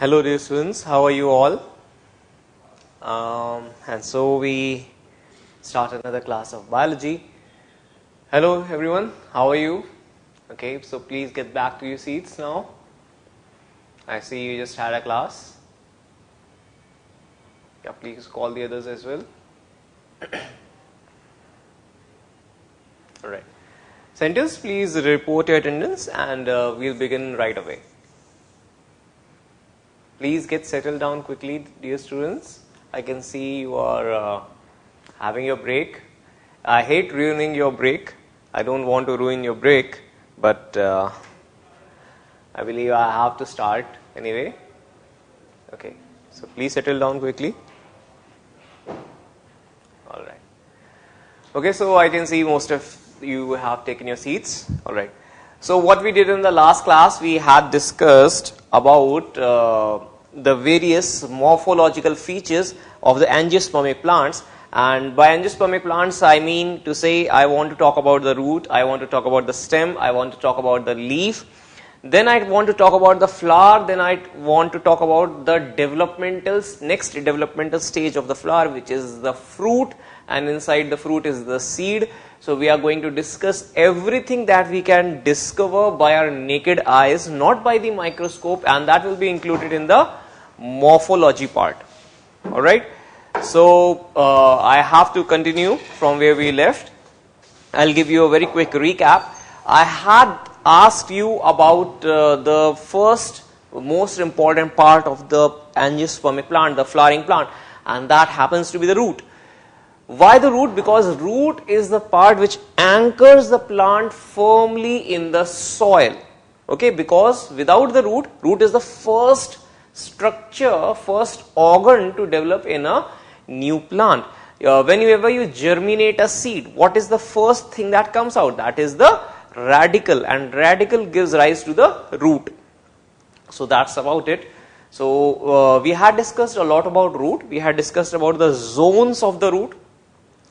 Hello dear students, how are you all? And so we start another class of biology. Hello everyone, how are you? Okay, so please get back to your seats now. I see you just had a class. Yeah, please call the others as well. Alright. Centers, please report your attendance and we'll begin right away. Please get settled down quickly, dear students. I can see you are having your break. I hate ruining your break. I don't want to ruin your break, but I believe I have to start anyway. Okay, so please settle down quickly. All right. Okay, so I can see most of you have taken your seats. All right. So what we did in the last class, we had discussed about the various morphological features of the angiospermic plants. And by angiospermic plants, I mean to say I want to talk about the root, I want to talk about the stem, I want to talk about the leaf. Then I want to talk about the flower, then I want to talk about the next developmental stage of the flower, which is the fruit, and inside the fruit is the seed. So we are going to discuss everything that we can discover by our naked eyes, not by the microscope, and that will be included in the morphology part. Alright, so I have to continue from where we left. I'll give you a very quick recap. I had asked you about the first most important part of the angiospermic plant, the flowering plant, and that happens to be the root. Why the root? Because root is the part which anchors the plant firmly in the soil. Okay, because without the root, root is the first structure, first organ to develop in a new plant. Whenever you germinate a seed, what is the first thing that comes out? That is the radicle, and radicle gives rise to the root. So that's about it. So we had discussed a lot about root. We had discussed about the zones of the root,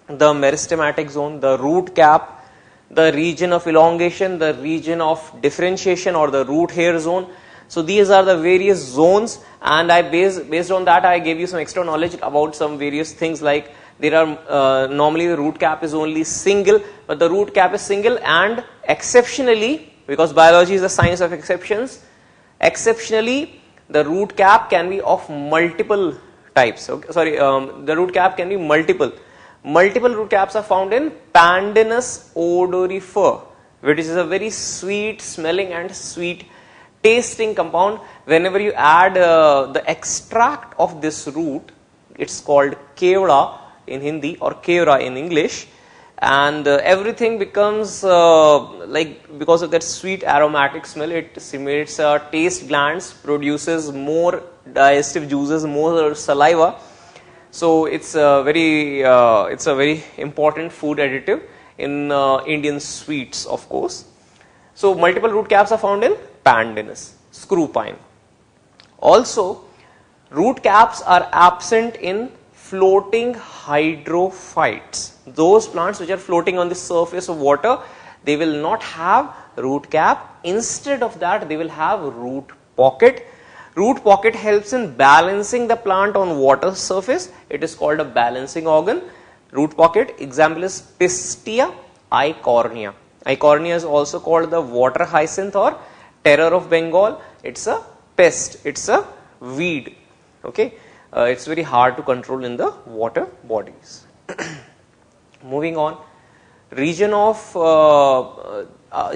the meristematic zone, the root cap, the region of elongation, the region of differentiation or the root hair zone. So these are the various zones, and I based on that I gave you some extra knowledge about some various things, like there are normally the root cap is only single, but the root cap is single, and exceptionally, because biology is the science of exceptions, exceptionally the root cap can be of multiple types. Okay, sorry, the root cap can be multiple. Multiple root caps are found in Pandanus odorifera, which is a very sweet smelling and sweet tasting compound. Whenever you add the extract of this root, it's called kevda in Hindi or kevra in English, and everything becomes like, because of that sweet aromatic smell, it stimulates taste glands, produces more digestive juices, more saliva. So it's a very important food additive in Indian sweets, of course. So multiple root caps are found in Pandanus, screw pine. Also, root caps are absent in floating hydrophytes. Those plants which are floating on the surface of water, they will not have root cap. Instead of that, they will have root pocket. Root pocket helps in balancing the plant on water surface. It is called a balancing organ. Root pocket, example is Pistia eichhornia. Eichhornia is also called the water hyacinth or terror of Bengal. It's a pest, it's a weed. Okay, it's very hard to control in the water bodies. Moving on, region of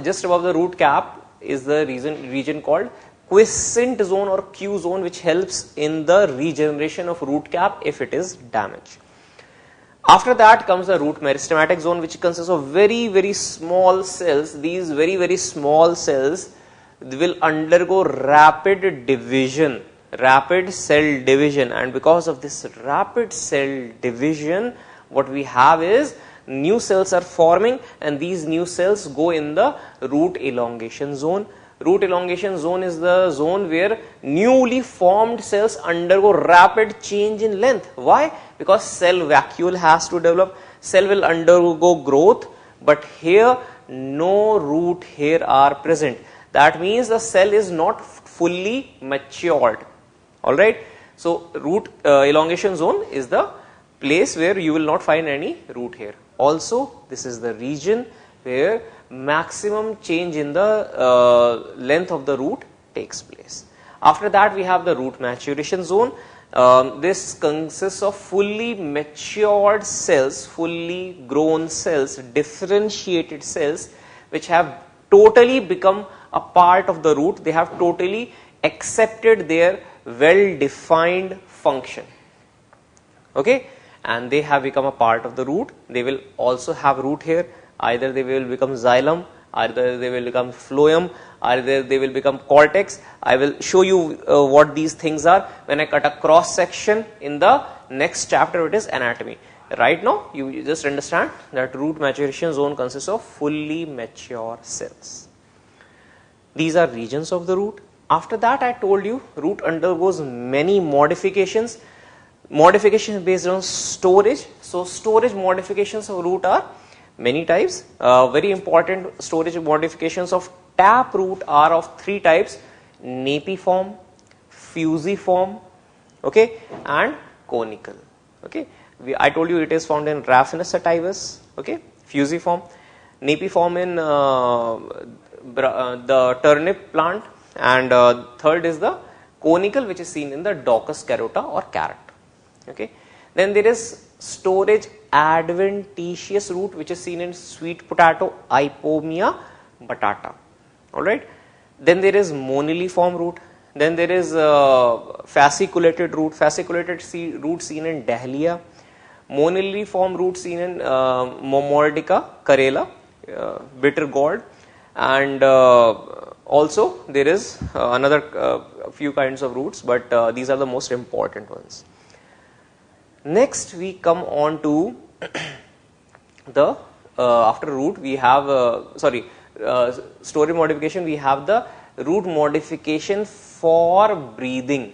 just above the root cap is the region called quiescent zone or Q zone, which helps in the regeneration of root cap if it is damaged. After that comes the root meristematic zone, which consists of very small cells. These very small cells will undergo rapid division, rapid cell division, and because of this rapid cell division, what we have is new cells are forming, and these new cells go in the root elongation zone. Root elongation zone is the zone where newly formed cells undergo rapid change in length. Why? Because cell vacuole has to develop, cell will undergo growth, but here no root hair are present. That means the cell is not fully matured. Alright. So root elongation zone is the place where you will not find any root hair. Also this is the region where maximum change in the length of the root takes place. After that we have the root maturation zone. This consists of fully matured cells, fully grown cells, differentiated cells which have totally become a part of the root. They have totally accepted their well defined function, okay, and they have become a part of the root. They will also have root hair. Either they will become xylem, either they will become phloem, either they will become cortex. I will show you what these things are when I cut a cross section in the next chapter, it is anatomy. Right now you just understand that root maturation zone consists of fully mature cells. These are regions of the root. After that I told you root undergoes many modifications. Modifications based on storage. So storage modifications of root are many types. Very important storage modifications of tap root are of three types: napiform, fusiform, okay, and conical. Okay, I told you it is found in Raphanus sativus, okay, fusiform, napiform in the turnip plant, and third is the conical, which is seen in the Daucus carota or carrot. Okay, then there is storage adventitious root, which is seen in sweet potato, Ipomia batata. Alright, then there is moniliform root, then there is fasciculated root, root seen in Dahlia, moniliform root seen in Momordica Karela, bitter gourd, and also there is another few kinds of roots, but these are the most important ones. Next we come on to the after root we have storage modification. We have the root modification for breathing,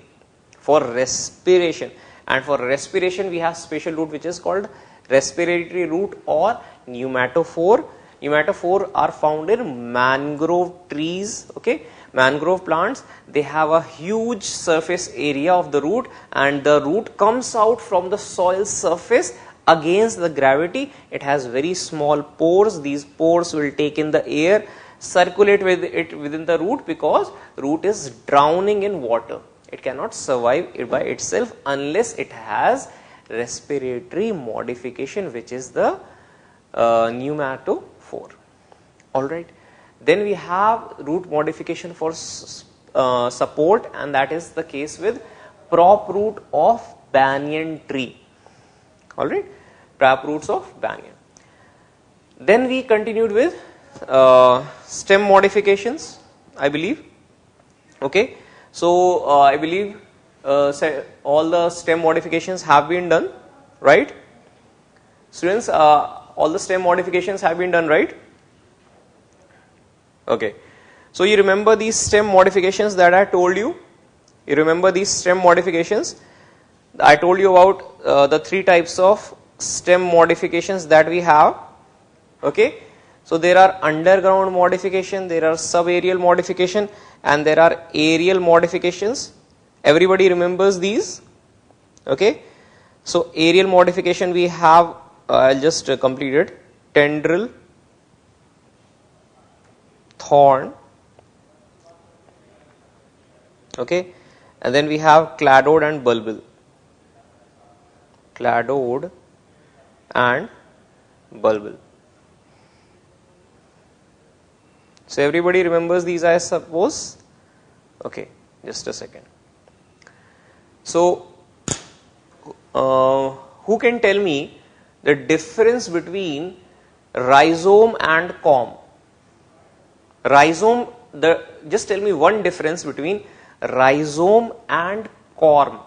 for respiration, and for respiration we have special root which is called respiratory root or pneumatophore. Pneumatophore are found in mangrove trees, okay, mangrove plants. They have a huge surface area of the root, and the root comes out from the soil surface against the gravity. It has very small pores. These pores will take in the air, circulate with it within the root, because root is drowning in water. It cannot survive it by itself unless it has respiratory modification, which is the pneumatophore. Alright, then we have root modification for support, and that is the case with prop root of banyan tree. Alright, prop roots of banyan. Then we continued with stem modifications, I believe. Okay, so I believe all the stem modifications have been done, right? Students, all the stem modifications have been done, right? Okay, so you remember these stem modifications that I told you? You remember these stem modifications? I told you about the three types of stem modifications that we have. Okay, so there are underground modification, there are subaerial modification, and there are aerial modifications. Everybody remembers these? Okay, so aerial modification we have, I'll just complete it: tendril, thorn, okay, and then we have cladode and bulbil. Cladode and bulbil. So everybody remembers these, I suppose. Okay, just a second. So who can tell me the difference between rhizome and corm? Rhizome, just tell me one difference between rhizome and corm.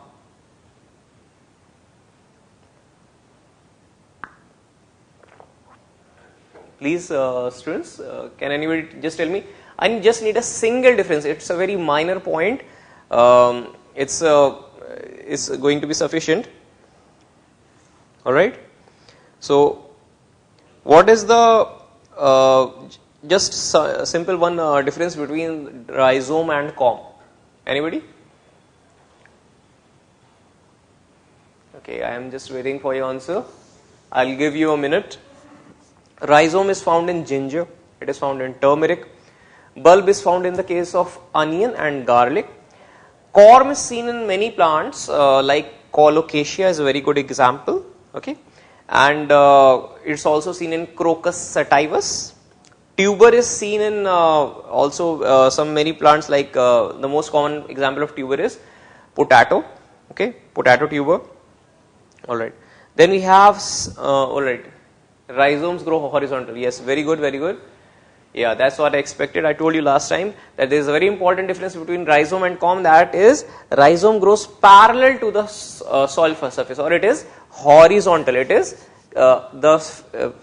Please, students, can anybody just tell me? I just need a single difference. It's a very minor point. It's going to be sufficient. All right. So, what is the just simple one difference between rhizome and corm? Anybody? Okay, I am just waiting for your answer. I'll give you a minute. Rhizome is found in ginger. It is found in turmeric. Bulb is found in the case of onion and garlic. Corm is seen in many plants like colocasia is a very good example. Okay, and it's also seen in Crocus sativus. Tuber is seen in also some many plants like the most common example of tuber is potato. Okay, potato tuber. All right. Then we have all right. Rhizomes grow horizontal. Yes, very good, very good. Yeah, that's what I expected. I told you last time that there is a very important difference between rhizome and corm. That is, rhizome grows parallel to the soil surface, or it is horizontal. It is the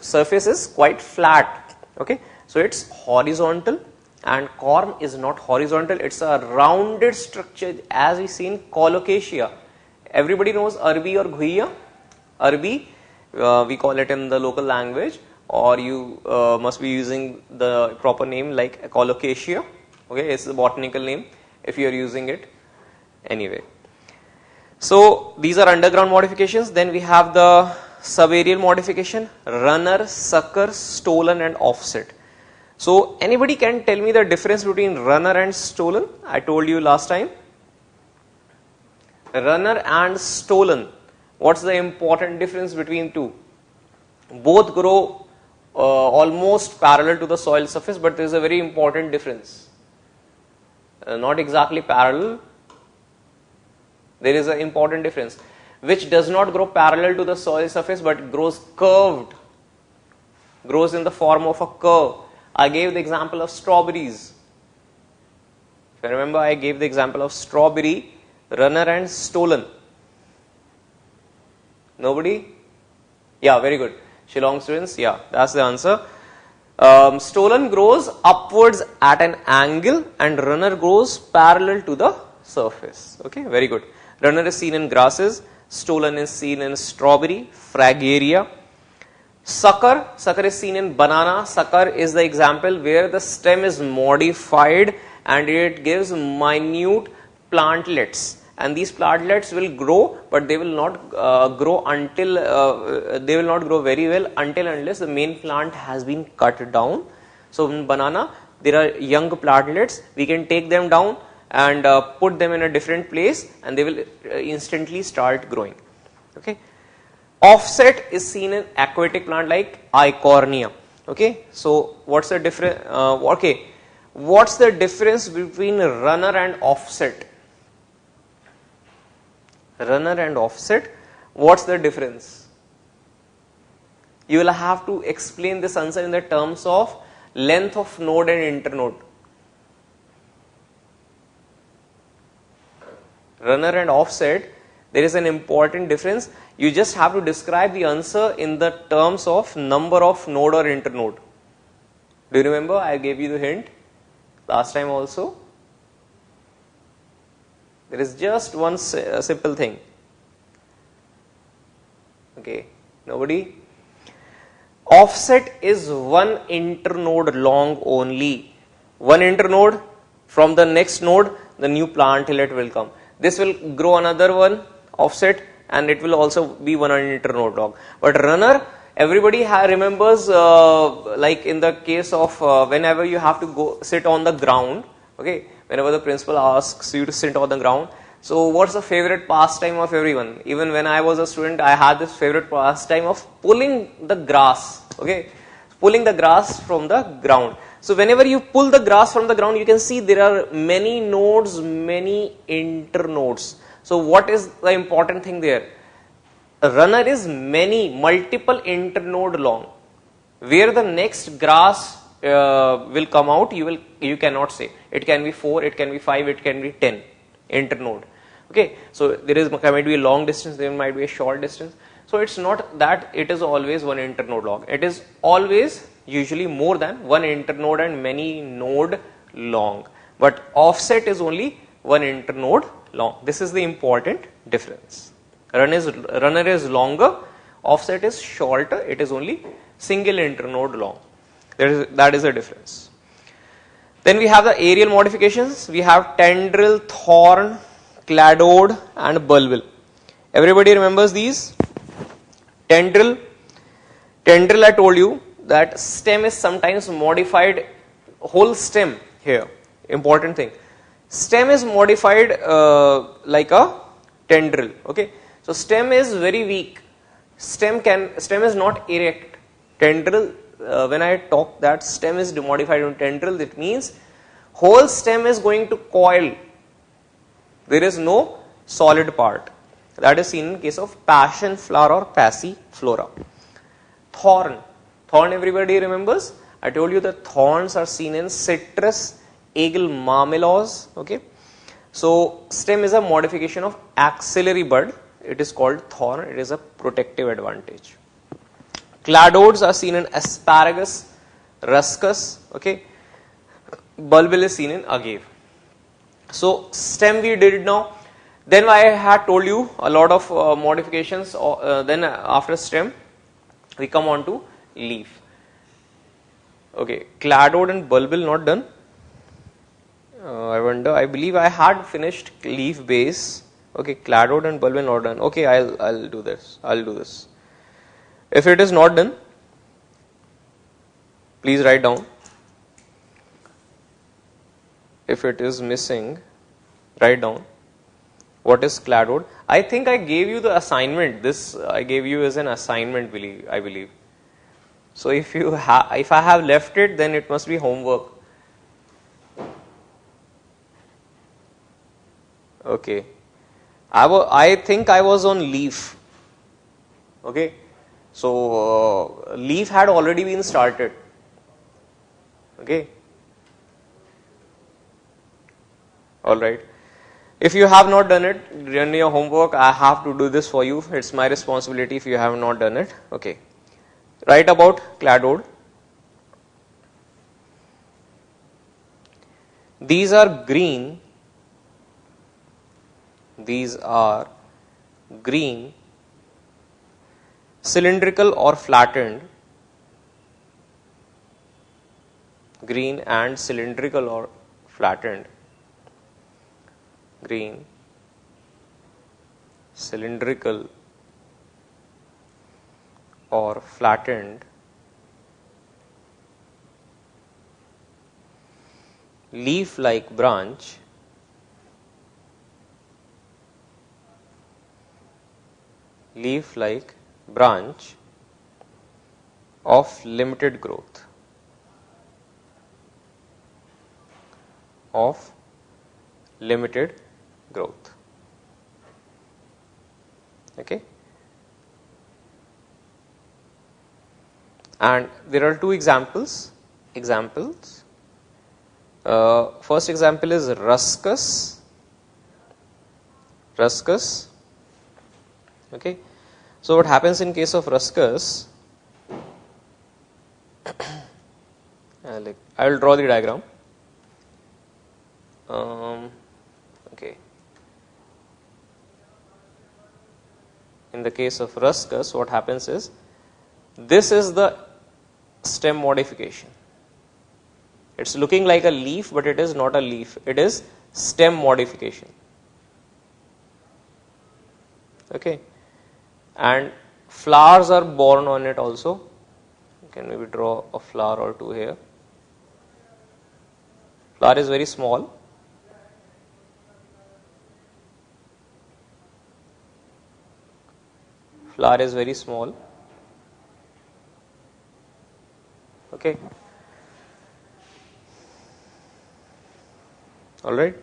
surface is quite flat. Okay, so it's horizontal, and corm is not horizontal. It's a rounded structure, as we see in colocasia. Everybody knows arbi or ghuiya. Arbi, we call it in the local language, or you must be using the proper name like colocasia. Okay, it's the botanical name if you are using it anyway. So these are underground modifications. Then we have the subaerial modification: runner, sucker, stolen, and offset. So anybody can tell me the difference between runner and stolen? I told you last time. Runner and stolen. What's the important difference between two? Both grow almost parallel to the soil surface, but there is a very important difference. Not exactly parallel. There is an important difference. Which does not grow parallel to the soil surface but grows curved, grows in the form of a curve. I gave the example of strawberries. If you remember, I gave the example of strawberry, runner and stolen. Nobody? Yeah, very good. Shillong students, yeah, that's the answer. Stolen grows upwards at an angle and runner grows parallel to the surface. Okay, very good. Runner is seen in grasses, stolen is seen in strawberry, fragaria. Sucker is seen in banana. Sucker is the example where the stem is modified and it gives minute plantlets. And these plantlets will grow, but they will not grow until they will not grow very well until unless the main plant has been cut down. So in banana, there are young plantlets. We can take them down and put them in a different place, and they will instantly start growing. Okay. Offset is seen in aquatic plant like Eichhornia. Okay. So what's the difference? Okay. What's the difference between runner and offset? Runner and offset, what's the difference? You will have to explain this answer in the terms of length of node and internode. Runner and offset, there is an important difference. You just have to describe the answer in the terms of number of node or internode. Do you remember? I gave you the hint last time also. There is just one simple thing. Okay, nobody? Offset is one internode long only. One internode, from the next node, the new plantlet will come. This will grow another one, offset, and it will also be one internode long. But runner, everybody remembers, like in the case of whenever you have to go sit on the ground, okay, whenever the principal asks you to sit on the ground. So what's the favorite pastime of everyone? Even when I was a student, I had this favorite pastime of pulling the grass, okay, pulling the grass from the ground. So whenever you pull the grass from the ground, you can see there are many nodes, many internodes. So what is the important thing there? A runner is multiple internode long. Where the next grass will come out, you cannot say. It can be 4, it can be 5, it can be 10 internode. Okay, so there might be a long distance, there might be a short distance. So it's not that it is always one internode long. It is always usually more than one internode and many node long. But offset is only one internode long. This is the important difference. Runner is longer, offset is shorter. It is only single internode long. That is the difference. Then we have the aerial modifications. We have tendril, thorn, cladode and bulbil. Everybody remembers these? Tendril. Tendril, I told you that stem is sometimes modified, whole stem here, important thing. Stem is modified like a tendril, okay. So stem is very weak, stem is not erect. Tendril, when I talk that stem is modified into tendril, it means whole stem is going to coil. There is no solid part. That is seen in case of passion flower or passiflora. Thorn. Thorn, everybody remembers? I told you that thorns are seen in citrus, eagle marmelos. Okay. So stem is a modification of axillary bud. It is called thorn. It is a protective advantage. Cladodes are seen in asparagus, ruscus. Okay. Bulbil is seen in agave. So stem we did now. Then I had told you a lot of modifications. Then after stem, we come on to leaf. Okay, cladode and bulbil not done. I wonder. I believe I had finished leaf base. Okay, cladode and bulbil not done. Okay, I'll do this. I'll do this. If it is not done, please write down. If it is missing, write down. What is cladode? I think I gave you the assignment. This I gave you as an assignment, I believe. So if I have left it, then it must be homework. Okay. I think I was on leaf. Okay. So leaf had already been started. Okay. All right. If you have not done it, done your homework, I have to do this for you. It's my responsibility if you have not done it. Okay. Write about cladode. These are green. These are green, cylindrical or flattened. Green and cylindrical or flattened. Green, cylindrical or flattened leaf-like branch of limited growth. Okay. And there are two examples. First example is ruscus. Okay. So what happens in case of ruscus? I will draw the diagram. Okay. In the case of ruscus, what happens is, this is the stem modification. It's looking like a leaf, but it is not a leaf. It is stem modification. Okay. And flowers are born on it also. You can maybe draw a flower or two here. Flower is very small. Flower is very small. Okay. All right.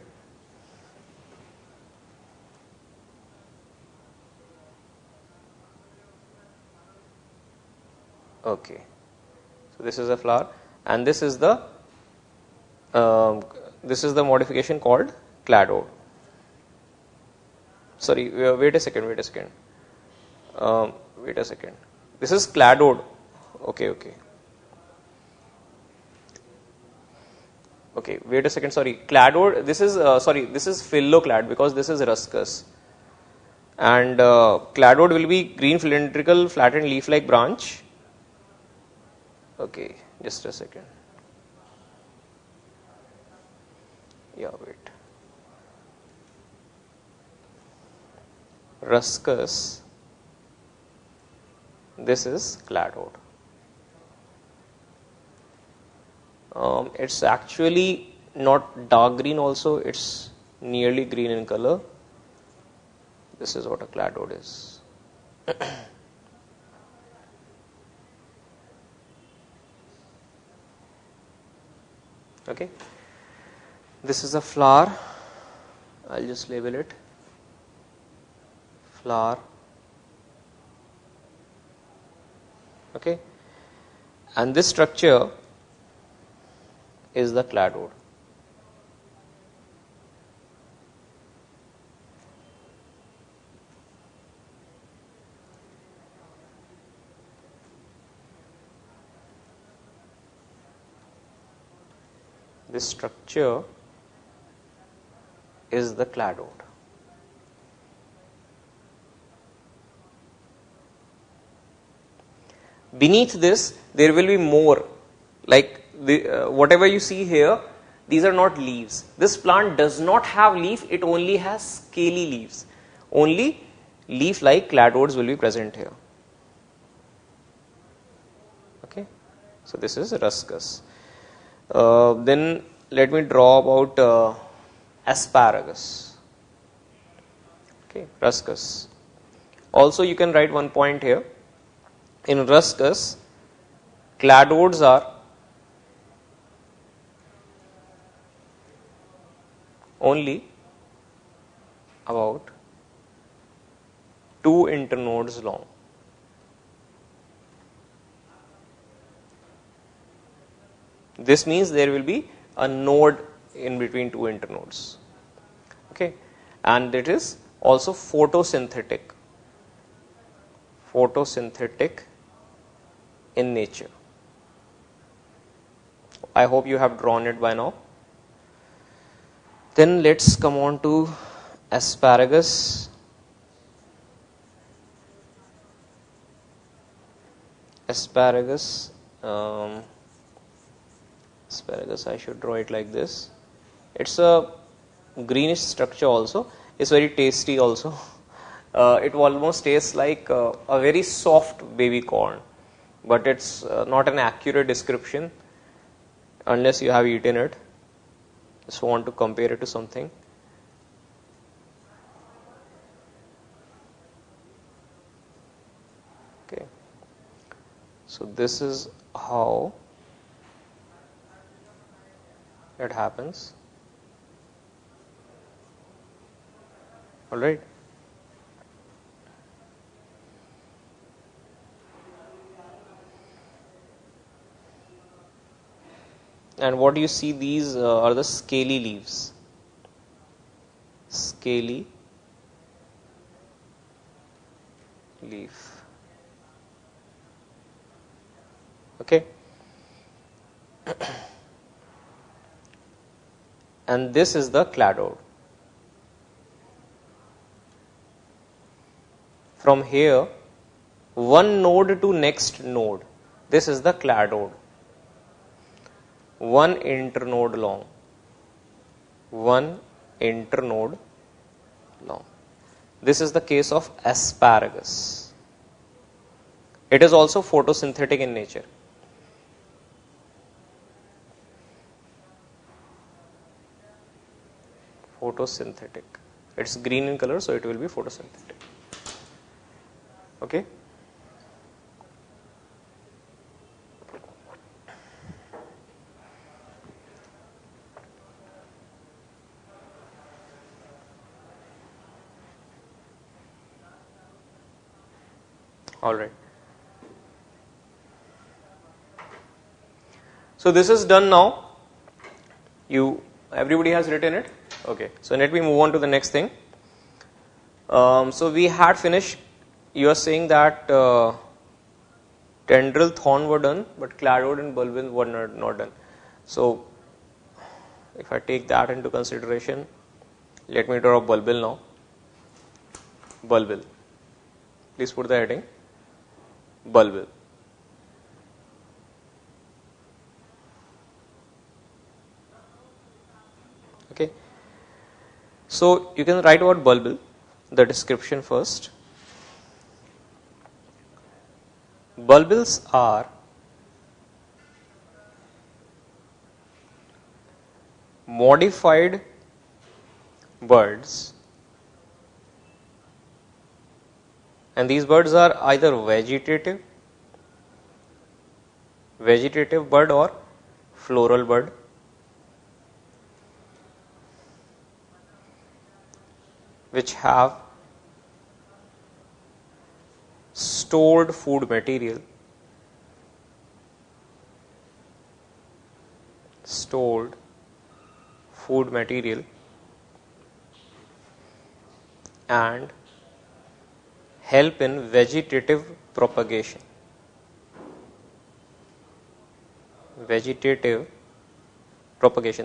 Okay. So this is a flower, and this is the modification called cladode. Sorry, wait a second. Wait a second. This is cladode. Okay. Okay, wait a second. Sorry, cladode. This is phylloclad, because this is ruscus. And cladode will be green cylindrical flattened leaf-like branch. Okay, just a second. Yeah, wait. Ruscus, this is cladode. It's actually not dark green also, it's nearly green in color. This is what a cladode is. Okay, this is a flower. I'll just label it flower. Okay, and this structure is the cladode. This structure is the cladode. Beneath this, there will be more, like whatever you see here, these are not leaves. This plant does not have leaf, it only has scaly leaves. Only leaf-like cladodes will be present here. Okay, so this is Ruscus. Then let me draw about asparagus. Okay, Ruscus. Also, you can write one point here. In Ruscus, cladodes are only about 2 internodes long. This means there will be a node in between 2 internodes. Okay, and it is also photosynthetic. Photosynthetic in nature. I hope you have drawn it by now. Then let's come on to asparagus. Asparagus, I should draw it like this. It's a greenish structure also. It's very tasty also. It almost tastes like a very soft baby corn, but it's not an accurate description unless you have eaten it. Just want to compare it to something. Okay, so this is how it happens. All right. And what you see, these are the scaly leaves. Scaly leaf. Okay. And this is the cladode. From here, one node to next node. This is the cladode. One internode long. One internode long. This is the case of asparagus. It is also photosynthetic in nature. Photosynthetic. It's green in color, so it will be photosynthetic. Okay. All right. So this is done now. Everybody has written it. Okay. So let me move on to the next thing. So we had finished. You are saying that tendril, thorn were done, but cladode and bulbil were not done. So if I take that into consideration, let me draw a bulbil now. Bulbil. Please put the heading. Bulbil. Okay. So you can write about bulbil. the description first. Bulbils are modified birds, and these birds are either vegetative bird or floral bird, which have stored food material, and help in vegetative propagation.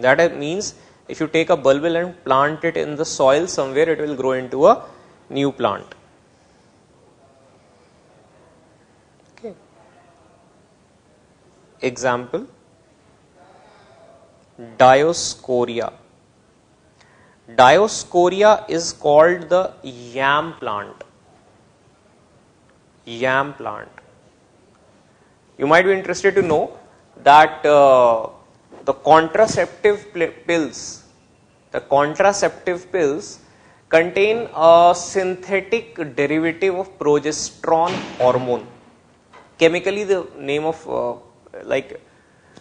That means if you take a bulbil and plant it in the soil somewhere, it will grow into a new plant. Okay. Example, Dioscorea. Dioscorea is called the yam plant. You might be interested to know that the contraceptive pills contain a synthetic derivative of progesterone hormone. Chemically, the name of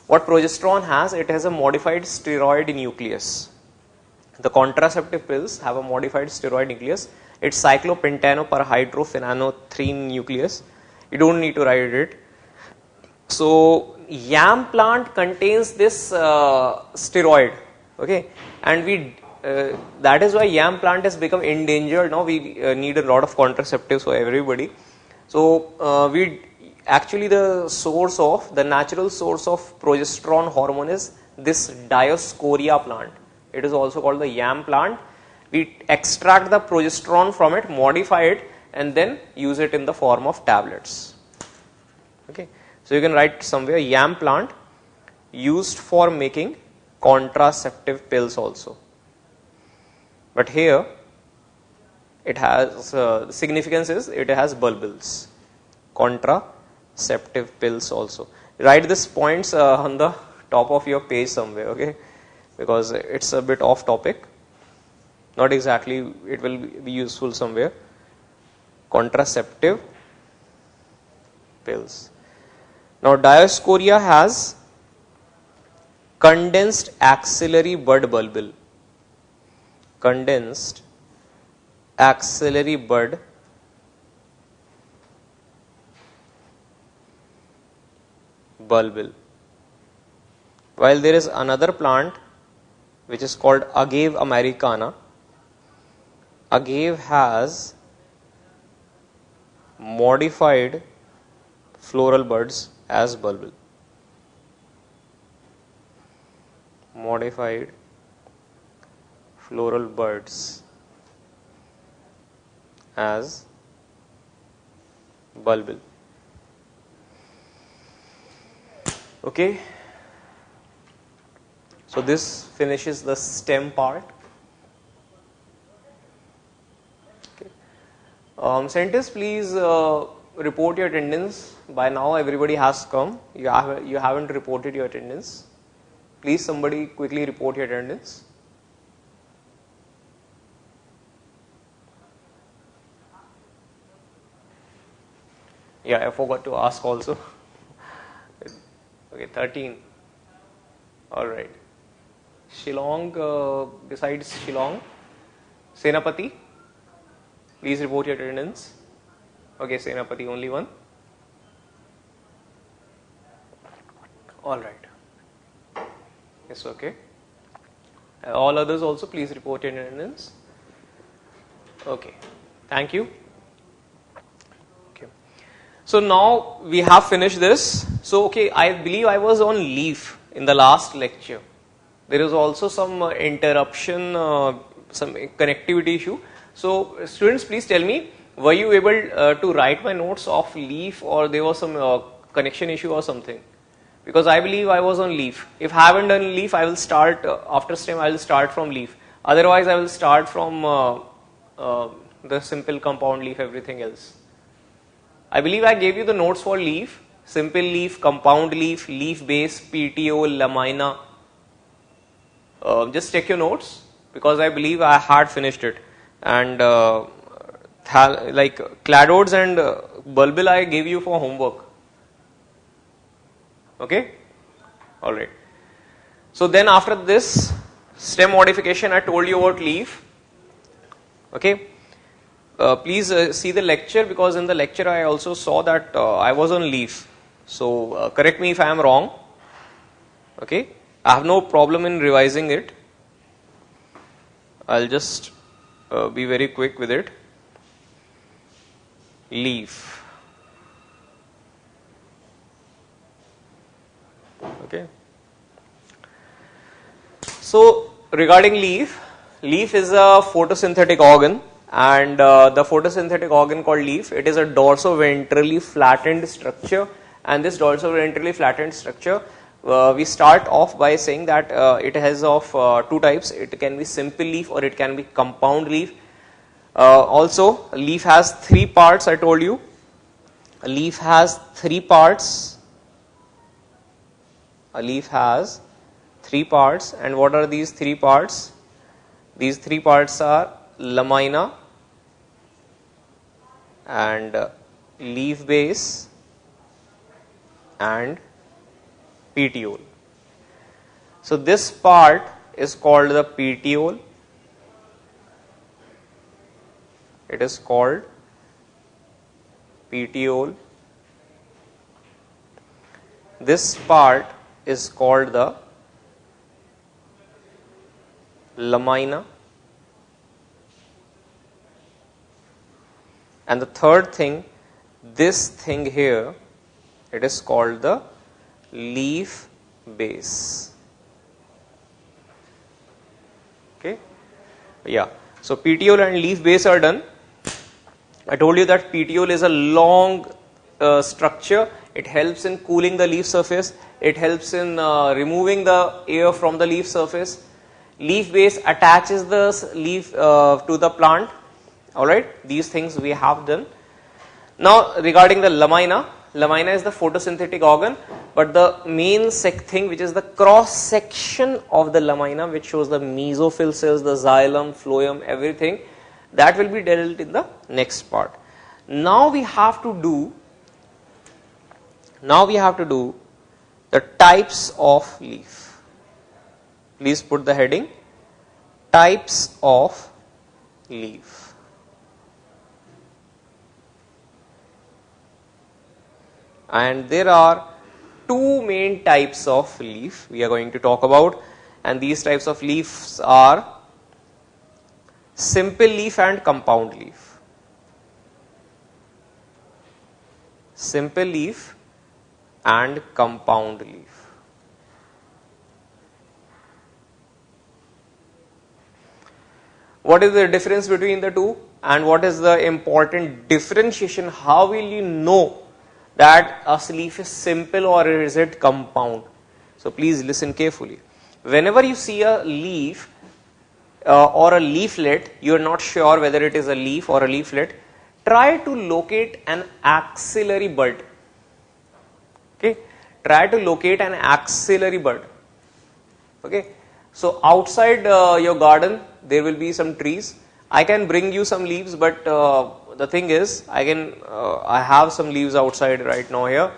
what progesterone has, it has a modified steroid nucleus. The contraceptive pills have a modified steroid nucleus. It's cyclopentanoperhydrophenanothrene nucleus. You don't need to write it. So yam plant contains this steroid, okay, and that is why yam plant has become endangered. Now we need a lot of contraceptives for everybody. So actually the natural source of progesterone hormone is this Dioscorea plant. It is also called the yam plant. We extract the progesterone from it, modify it, and then use it in the form of tablets. Okay. So you can write somewhere yam plant used for making contraceptive pills also. But here it has significance is it has bulbils, contraceptive pills also. Write these points on the top of your page somewhere, okay? Because it's a bit off topic. Not exactly, it will be useful somewhere. Contraceptive pills. Now Dioscorea has condensed axillary bud bulbil. Condensed axillary bud bulbil. While there is another plant which is called Agave americana. Agave has modified floral buds as bulbil. Modified floral buds as bulbil. Okay. So this finishes the stem part. Okay. Scientists, please report your attendance. By now everybody has come. You haven't reported your attendance. Please somebody quickly report your attendance. Yeah, I forgot to ask also. Okay, 13. All right. Shillong, besides Shillong, Senapati, please report your attendance. Okay, Senapati, only one. All right. Yes, okay. All others also, please report your attendance. Okay. Thank you. Okay. So now we have finished this. So, okay, I believe I was on leave in the last lecture. There is also some interruption, some connectivity issue. So, students, please tell me, were you able to write my notes off leave, or there was some connection issue or something? Because I believe I was on leave. If I haven't done leave, I will start after STEM. I will start from leave. Otherwise, I will start from the simple, compound leaf, everything else. I believe I gave you the notes for leaf, simple leaf, compound leaf, leaf base, petiole, lamina. Just check your notes because I believe I had finished it. And like cladodes and bulbil I gave you for homework. Okay? Alright. So then after this stem modification, I told you about leaf. Okay? Please see the lecture because in the lecture I also saw that I was on leaf. So correct me if I am wrong. Okay? I have no problem in revising it. I'll just be very quick with it. Leaf. Okay. So regarding leaf, leaf is a photosynthetic organ, and the photosynthetic organ called leaf, it is a dorsoventrally flattened structure, and this dorsoventrally flattened structure, we start off by saying that it has of two types. It can be simple leaf or it can be compound leaf. Also, leaf has three parts. I told you, a leaf has three parts. A leaf has three parts, and what are these three parts? These three parts are lamina and leaf base and petiole. So this part is called the petiole. It is called petiole. This part is called the lamina, and the third thing, this thing here, it is called the leaf base. Okay, yeah. So petiole and leaf base are done. I told you that petiole is a long structure. It helps in cooling the leaf surface. It helps in removing the air from the leaf surface. Leaf base attaches the leaf to the plant. Alright, these things we have done. Now regarding the lamina, lamina is the photosynthetic organ, but the main thing, which is the cross section of the lamina, which shows the mesophyll cells, the xylem, phloem, everything, that will be dealt in the next part. Now we have to do the types of leaf. Please put the heading, types of leaf. And there are two main types of leaf we are going to talk about, and these types of leaves are simple leaf and compound leaf. Simple leaf and compound leaf. What is the difference between the two, and what is the important differentiation? How will you know that a leaf is simple or is it compound? So please listen carefully. Whenever you see a leaf or a leaflet, you are not sure whether it is a leaf or a leaflet, try to locate an axillary bud. Okay, try to locate an axillary bud. Okay, so outside your garden there will be some trees. I can bring you some leaves, but the thing is, I have some leaves outside right now here,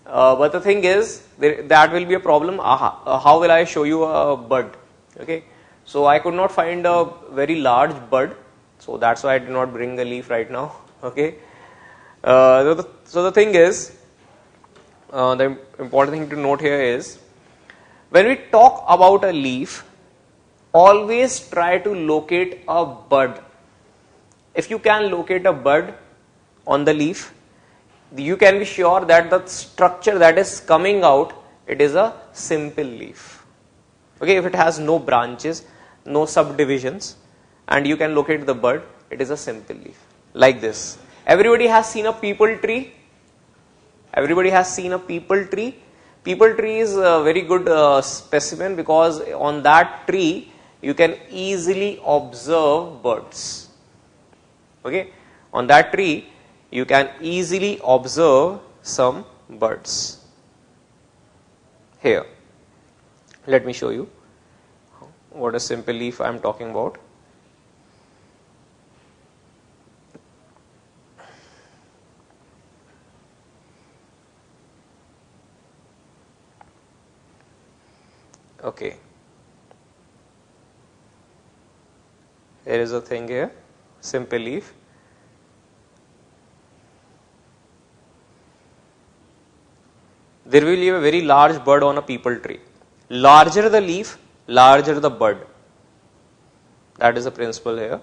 but the thing is, that will be a problem. How will I show you a bud? Okay, so I could not find a very large bud, so that's why I did not bring a leaf right now. Okay, so the thing is, the important thing to note here is, when we talk about a leaf, always try to locate a bud. If you can locate a bud on the leaf, you can be sure that the structure that is coming out, it is a simple leaf. Okay, if it has no branches, no subdivisions, and you can locate the bud, it is a simple leaf. Like this. Everybody has seen a peepal tree. Everybody has seen a peepal tree. Peepal tree is a very good specimen because on that tree you can easily observe buds. Okay, on that tree you can easily observe some birds. Here, let me show you what a simple leaf I am talking about. Okay, there is a thing here, simple leaf. There will be a very large bud on a peepal tree. Larger the leaf, larger the bud. That is the principle here.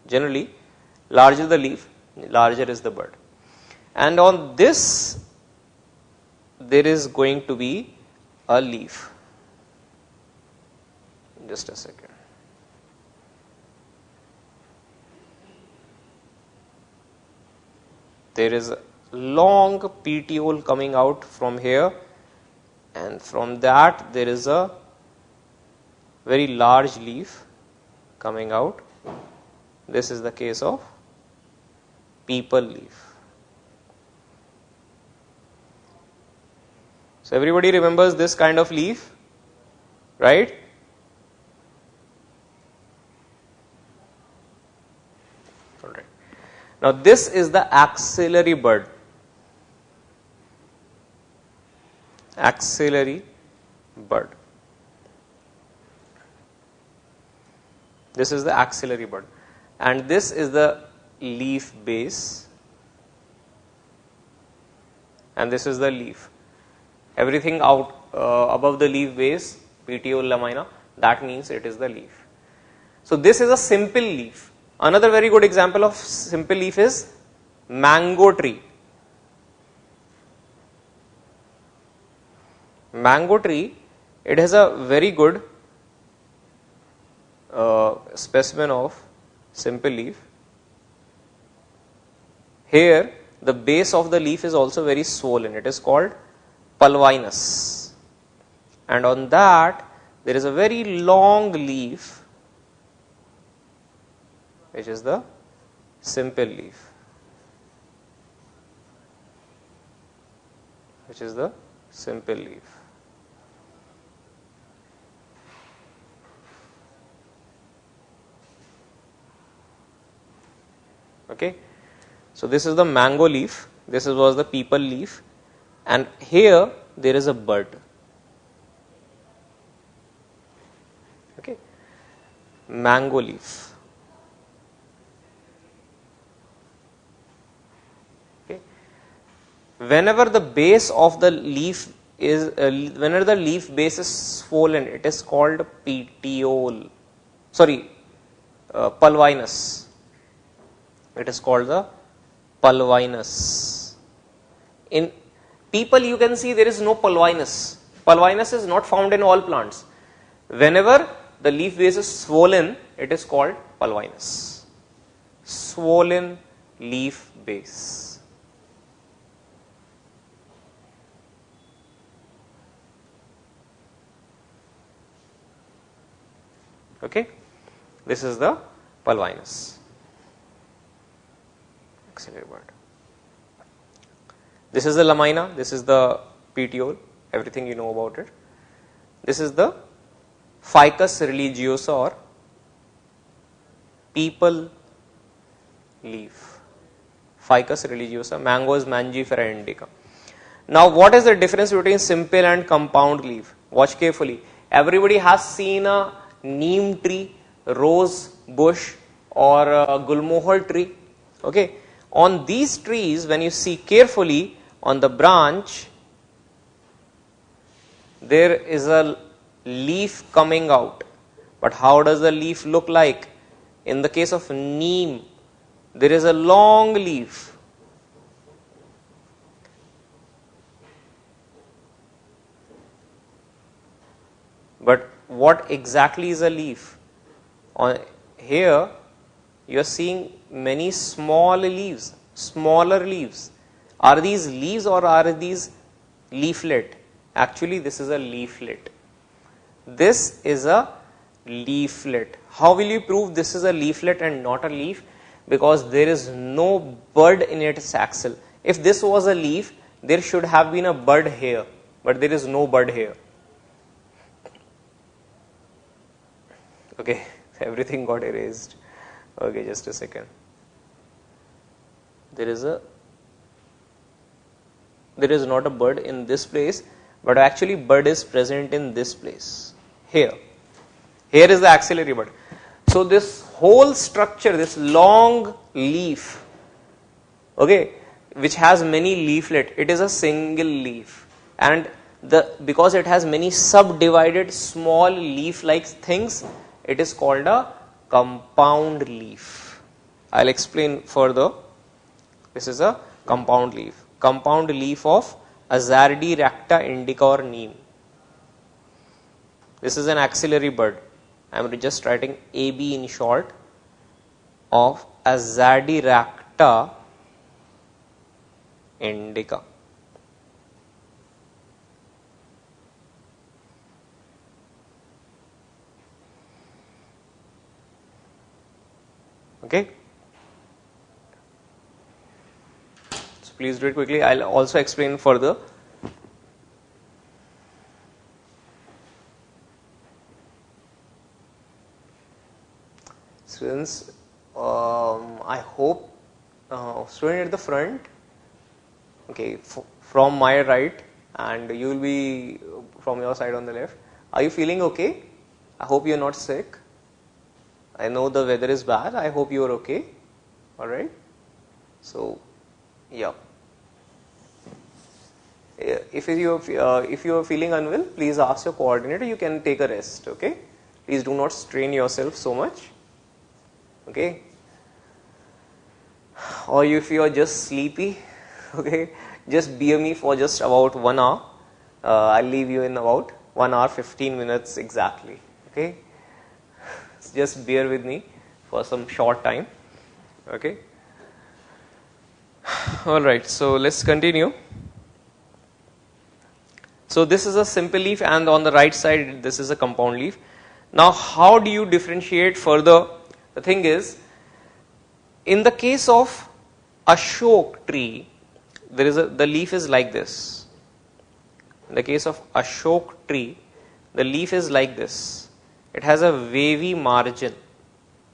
Generally, larger the leaf, larger is the bud. And on this, there is going to be a leaf. Just a second. There is a long petiole coming out from here, and from that there is a very large leaf coming out. This is the case of peepal leaf. So everybody remembers this kind of leaf, right? All right. Now this is the axillary bud. Axillary bud. This is the axillary bud, and this is the leaf base, and this is the leaf. Everything out above the leaf base, petiole, lamina, that means it is the leaf. So this is a simple leaf. Another very good example of simple leaf is mango tree. Mango tree, it has a very good specimen of simple leaf. Here the base of the leaf is also very swollen. It is called pulvinus, and on that there is a very long leaf, which is the simple leaf, which is the simple leaf. Okay, so this is the mango leaf, this was the peepal leaf, and here there is a bud. Okay, mango leaf. Okay, whenever the base of the leaf is whenever the leaf base is swollen, it is called petiole. Sorry, pulvinus. It is called the pulvinus. In people, you can see there is no pulvinus. Pulvinus is not found in all plants. Whenever the leaf base is swollen, it is called pulvinus. Swollen leaf base. Okay, this is the pulvinus. This is the lamina, this is the petiole, everything you know about it. This is the ficus religiosa or peepal leaf. Ficus religiosa, mango is Mangifera indica. Now what is the difference between simple and compound leaf? Watch carefully. Everybody has seen a neem tree, rose bush, or a gulmohar tree. Okay. On these trees, when you see carefully on the branch, there is a leaf coming out. But how does the leaf look like? In the case of neem, there is a long leaf. But what exactly is a leaf? Here, you are seeing many small leaves, smaller leaves. Are these leaves or are these leaflet? Actually, this is a leaflet. This is a leaflet. How will you prove this is a leaflet and not a leaf? Because there is no bud in its axil. If this was a leaf, there should have been a bud here, but there is no bud here. Okay, everything got erased. Okay, just a second. There is not a bud in this place, but actually bud is present in this place. Here is the axillary bud. So this whole structure, this long leaf, okay, which has many leaflet, it is a single leaf, and because it has many subdivided small leaf-like things, it is called a compound leaf. I'll explain further. This is a compound leaf. Compound leaf of Azardiracta indica or neem. This is an axillary bud. I am just writing AB in short of Azardiracta indica. Okay. So please do it quickly. I'll also explain further. Students, I hope student at the front, okay, from my right, and you will be from your side on the left. Are you feeling okay? I hope you are not sick. I know the weather is bad. I hope you are okay. All right. So, yeah. If you are feeling unwell, please ask your coordinator. You can take a rest. Okay. Please do not strain yourself so much. Okay. Or if you are just sleepy, okay, just bear me for just about 1 hour. I'll leave you in about 1 hour 15 minutes exactly. Okay. Just bear with me for some short time. Okay. All right. So let's continue. So this is a simple leaf, and on the right side this is a compound leaf. Now how do you differentiate further? The thing is, in the case of Ashok tree, the leaf is like this. In the case of Ashok tree, the leaf is like this. It has a wavy margin.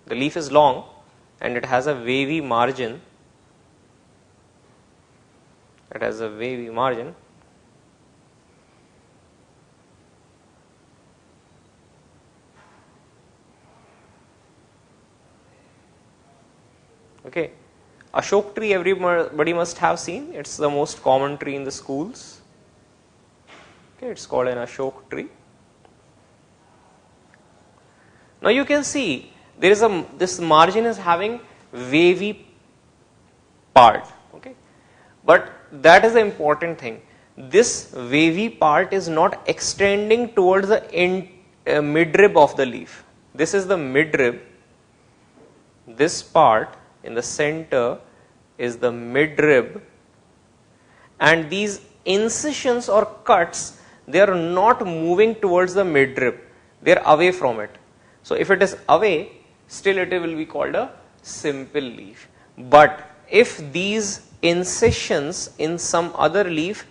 The leaf is long and it has a wavy margin. It has a wavy margin. Okay. Ashok tree everybody must have seen. It's the most common tree in the schools. Okay, it's called an Ashok tree. Now you can see there is this margin is having wavy part. Okay, but that is the important thing. This wavy part is not extending towards the midrib of the leaf. This is the midrib. This part in the center is the midrib, and these incisions or cuts, they are not moving towards the midrib. They are away from it. So if it is away, still it will be called a simple leaf. But if these incisions in some other leaf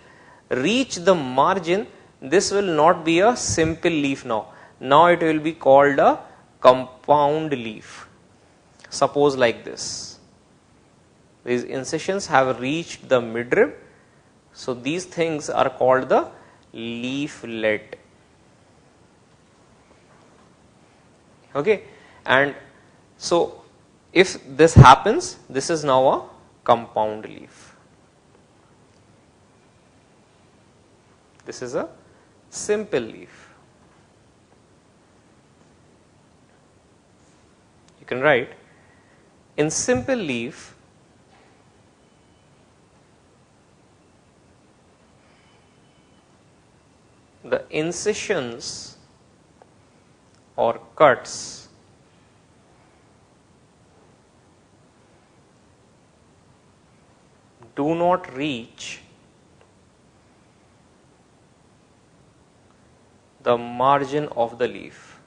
reach the margin, this will not be a simple leaf now. Now it will be called a compound leaf. Suppose like this. These incisions have reached the midrib. So these things are called the leaflet. Okay, and so if this happens, this is now a compound leaf. This is a simple leaf. You can write, in simple leaf, the incisions or cuts do not reach the margin of the leaf.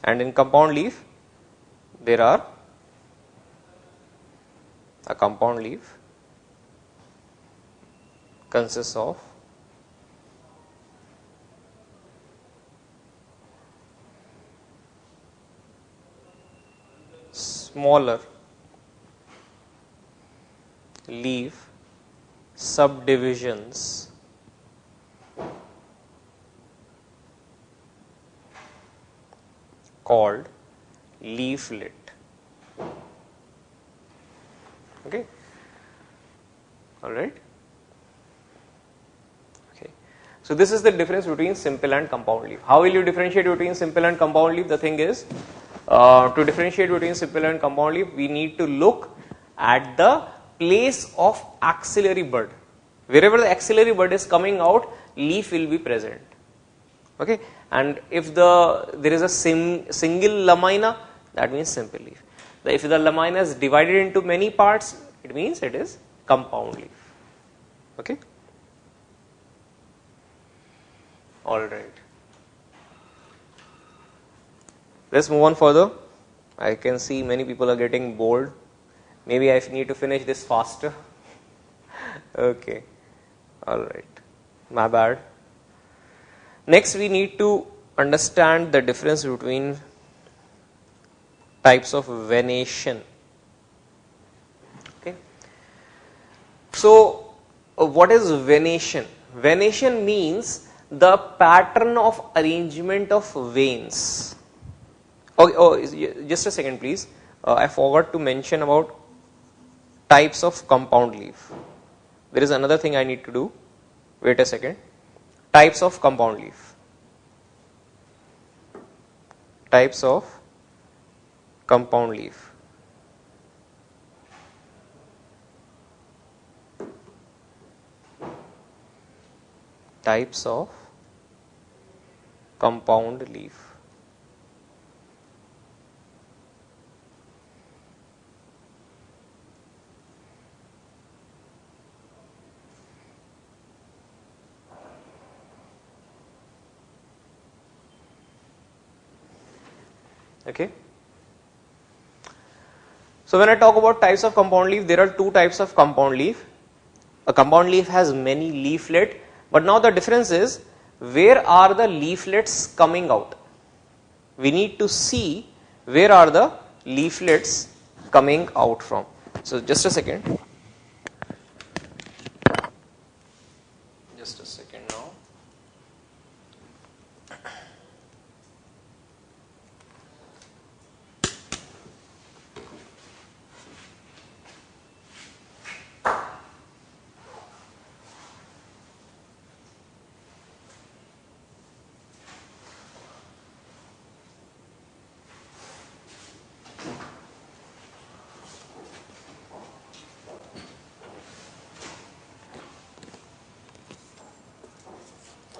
And in compound leaf, there are a compound leaf consists of smaller leaf subdivisions called leaflet. Okay. All right. Okay. So this is the difference between simple and compound leaf. How will you differentiate between simple and compound leaf? The thing is, to differentiate between simple and compound leaf, we need to look at the place of axillary bud. Wherever the axillary bud is coming out, leaf will be present. Okay. And if there is a single lamina, that means simple leaf. If the lamina is divided into many parts, it means it is compound leaf. Okay. All right. Let's move on further. I can see many people are getting bored. Maybe I need to finish this faster. Okay. All right. My bad. Next, we need to understand the difference between types of venation. Okay. So, what is venation? Venation means the pattern of arrangement of veins. Just a second, please. I forgot to mention about types of compound leaf. There is another thing I need to do. Wait a second. Types of compound leaf. Types of compound leaf. Types of compound leaf. Okay. So when I talk about types of compound leaf, there are two types of compound leaf. A compound leaf has many leaflet, but now the difference is, where are the leaflets coming out? We need to see where are the leaflets coming out from. So just a second. Just a second now.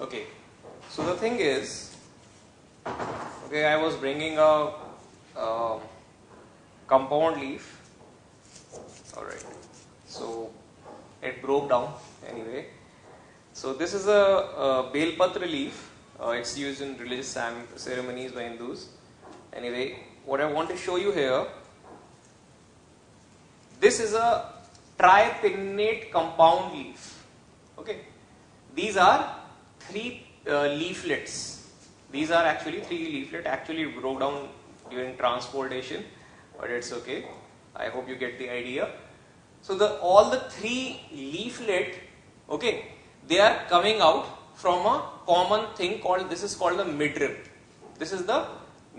Okay, so the thing is, okay, I was bringing a compound leaf. Alright, so it broke down anyway. So this is a Belpatra leaf. It's used in religious ceremonies by Hindus. Anyway, what I want to show you here, this is a tripinnate compound leaf. Okay, these are three leaflets. These are actually three leaflets. Actually it broke down during transportation, but it's okay. I hope you get the idea. So all the three leaflet, okay, they are coming out from a common thing called, this is called the midrib. This is the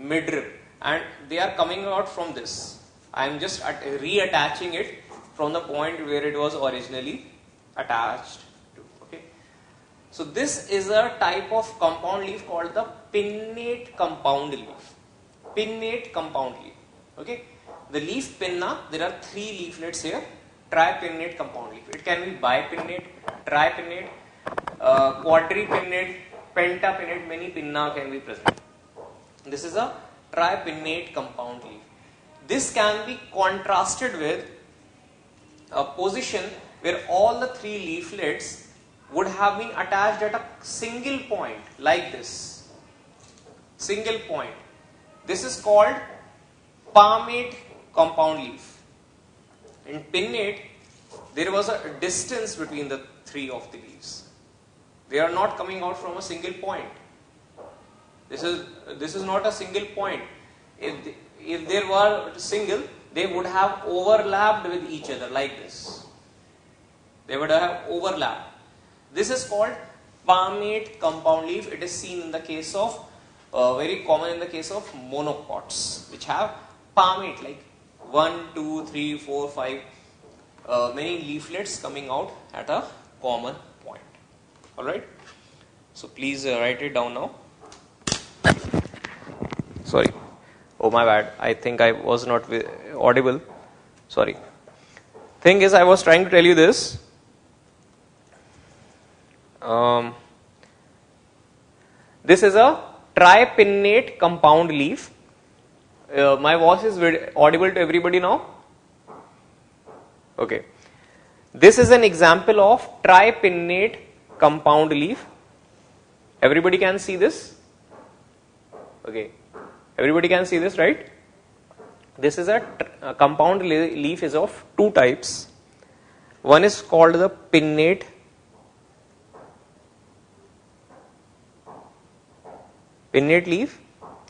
midrib, and they are coming out from this. I am just reattaching it from the point where it was originally attached. So this is a type of compound leaf called the pinnate compound leaf. Pinnate compound leaf. Okay. The leaf pinna, there are three leaflets here. Tripinnate compound leaf. It can be bipinnate, tripinnate, quadripinnate, pentapinnate. Many pinna can be present. This is a tripinnate compound leaf. This can be contrasted with a position where all the three leaflets would have been attached at a single point like this. Single point. This is called palmate compound leaf. In pinnate, there was a distance between the three of the leaves. They are not coming out from a single point. This is not a single point. If there were single, they would have overlapped with each other like this. They would have overlapped. This is called palmate compound leaf. It is seen in the case of, very common in the case of monocots, which have palmate, like 1, 2, 3, 4, 5, many leaflets coming out at a common point. Alright. So please write it down now. Sorry. Oh, my bad. I think I was not audible. Sorry. Thing is, I was trying to tell you this. This is a tripinnate compound leaf. My voice is audible to everybody now? Okay. This is an example of tripinnate compound leaf. Everybody can see this? Okay. Everybody can see this, right? This is a compound leaf is of two types. One is called the pinnate leaf.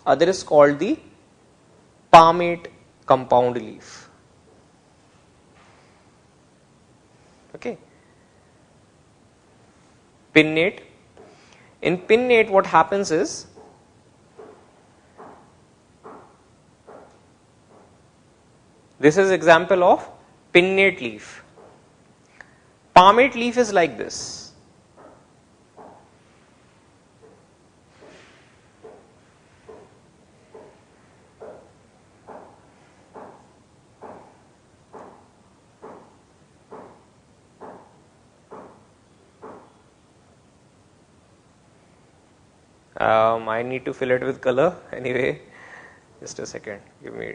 Other is called the palmate compound leaf. Okay. Pinnate. In pinnate, what happens is, this is example of pinnate leaf. Palmate leaf is like this. I need to fill it with color anyway. Just a second. Give me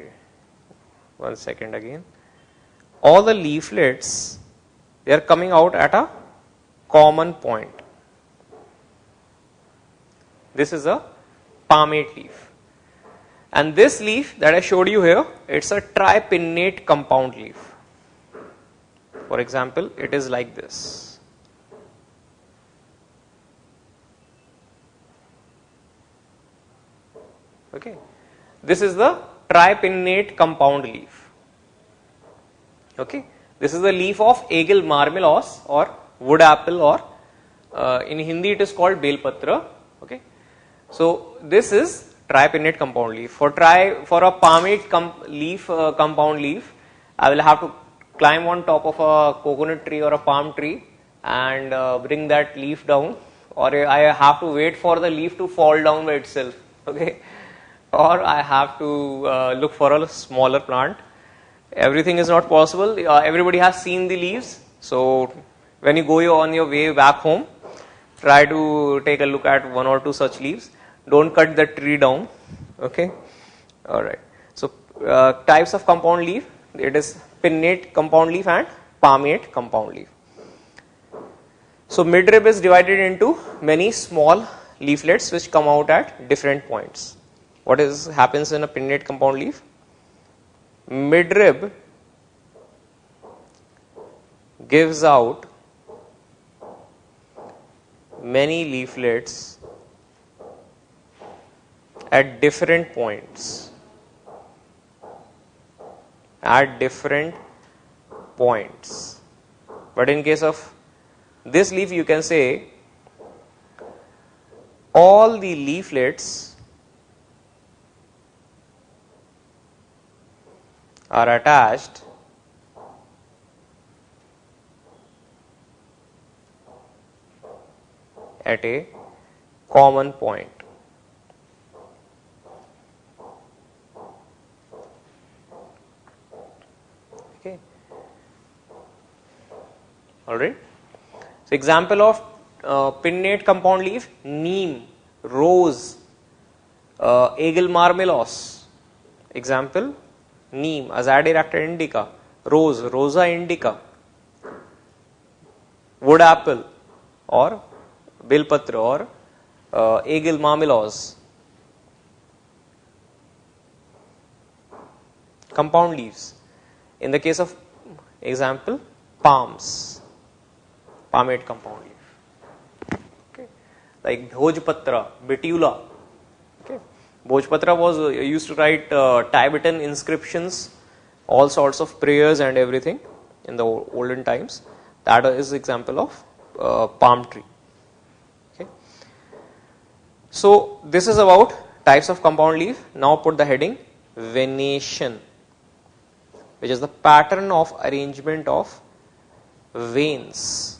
1 second again. All the leaflets, they are coming out at a common point. This is a palmate leaf. And this leaf that I showed you here, it's a tripinnate compound leaf. For example, it is like this. Okay. This is the tripinnate compound leaf. Okay. This is the leaf of Aegil marmelos or wood apple, or in Hindi it is called belpatra. Okay. So this is tripinnate compound leaf. For a palmate compound leaf, I will have to climb on top of a coconut tree or a palm tree and bring that leaf down, or I have to wait for the leaf to fall down by itself. Okay. Or I have to look for a smaller plant. Everything is not possible. Everybody has seen the leaves. So when you go on your way back home, try to take a look at 1 or 2 such leaves. Don't cut the tree down. Okay. Alright. So types of compound leaf, it is pinnate compound leaf and palmate compound leaf. So midrib is divided into many small leaflets which come out at different points. What happens in a pinnate compound leaf? Midrib gives out many leaflets at different points. But in case of this leaf, you can say all the leaflets are attached at a common point. Okay. Alright. So example of pinnate compound leaf: neem, rose, Aegil marmelos. Example: neem, Azadirachta indica; rose, Rosa indica; wood apple or belpatra or Aegil marmelos. compound leaves. In the case of example, palms, palmate compound leaf. Okay. Like Bhojpatra, Betula. Okay. Bhojpatra was used to write Tibetan inscriptions, all sorts of prayers and everything in the olden times. That is example of palm tree. Okay. So this is about types of compound leaf. Now put the heading venation, which is the pattern of arrangement of veins.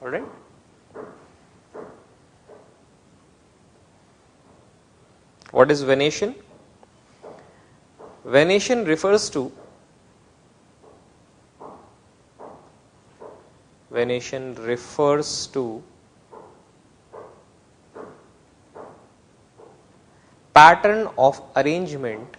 Alright. What is venation? Venation refers to pattern of arrangement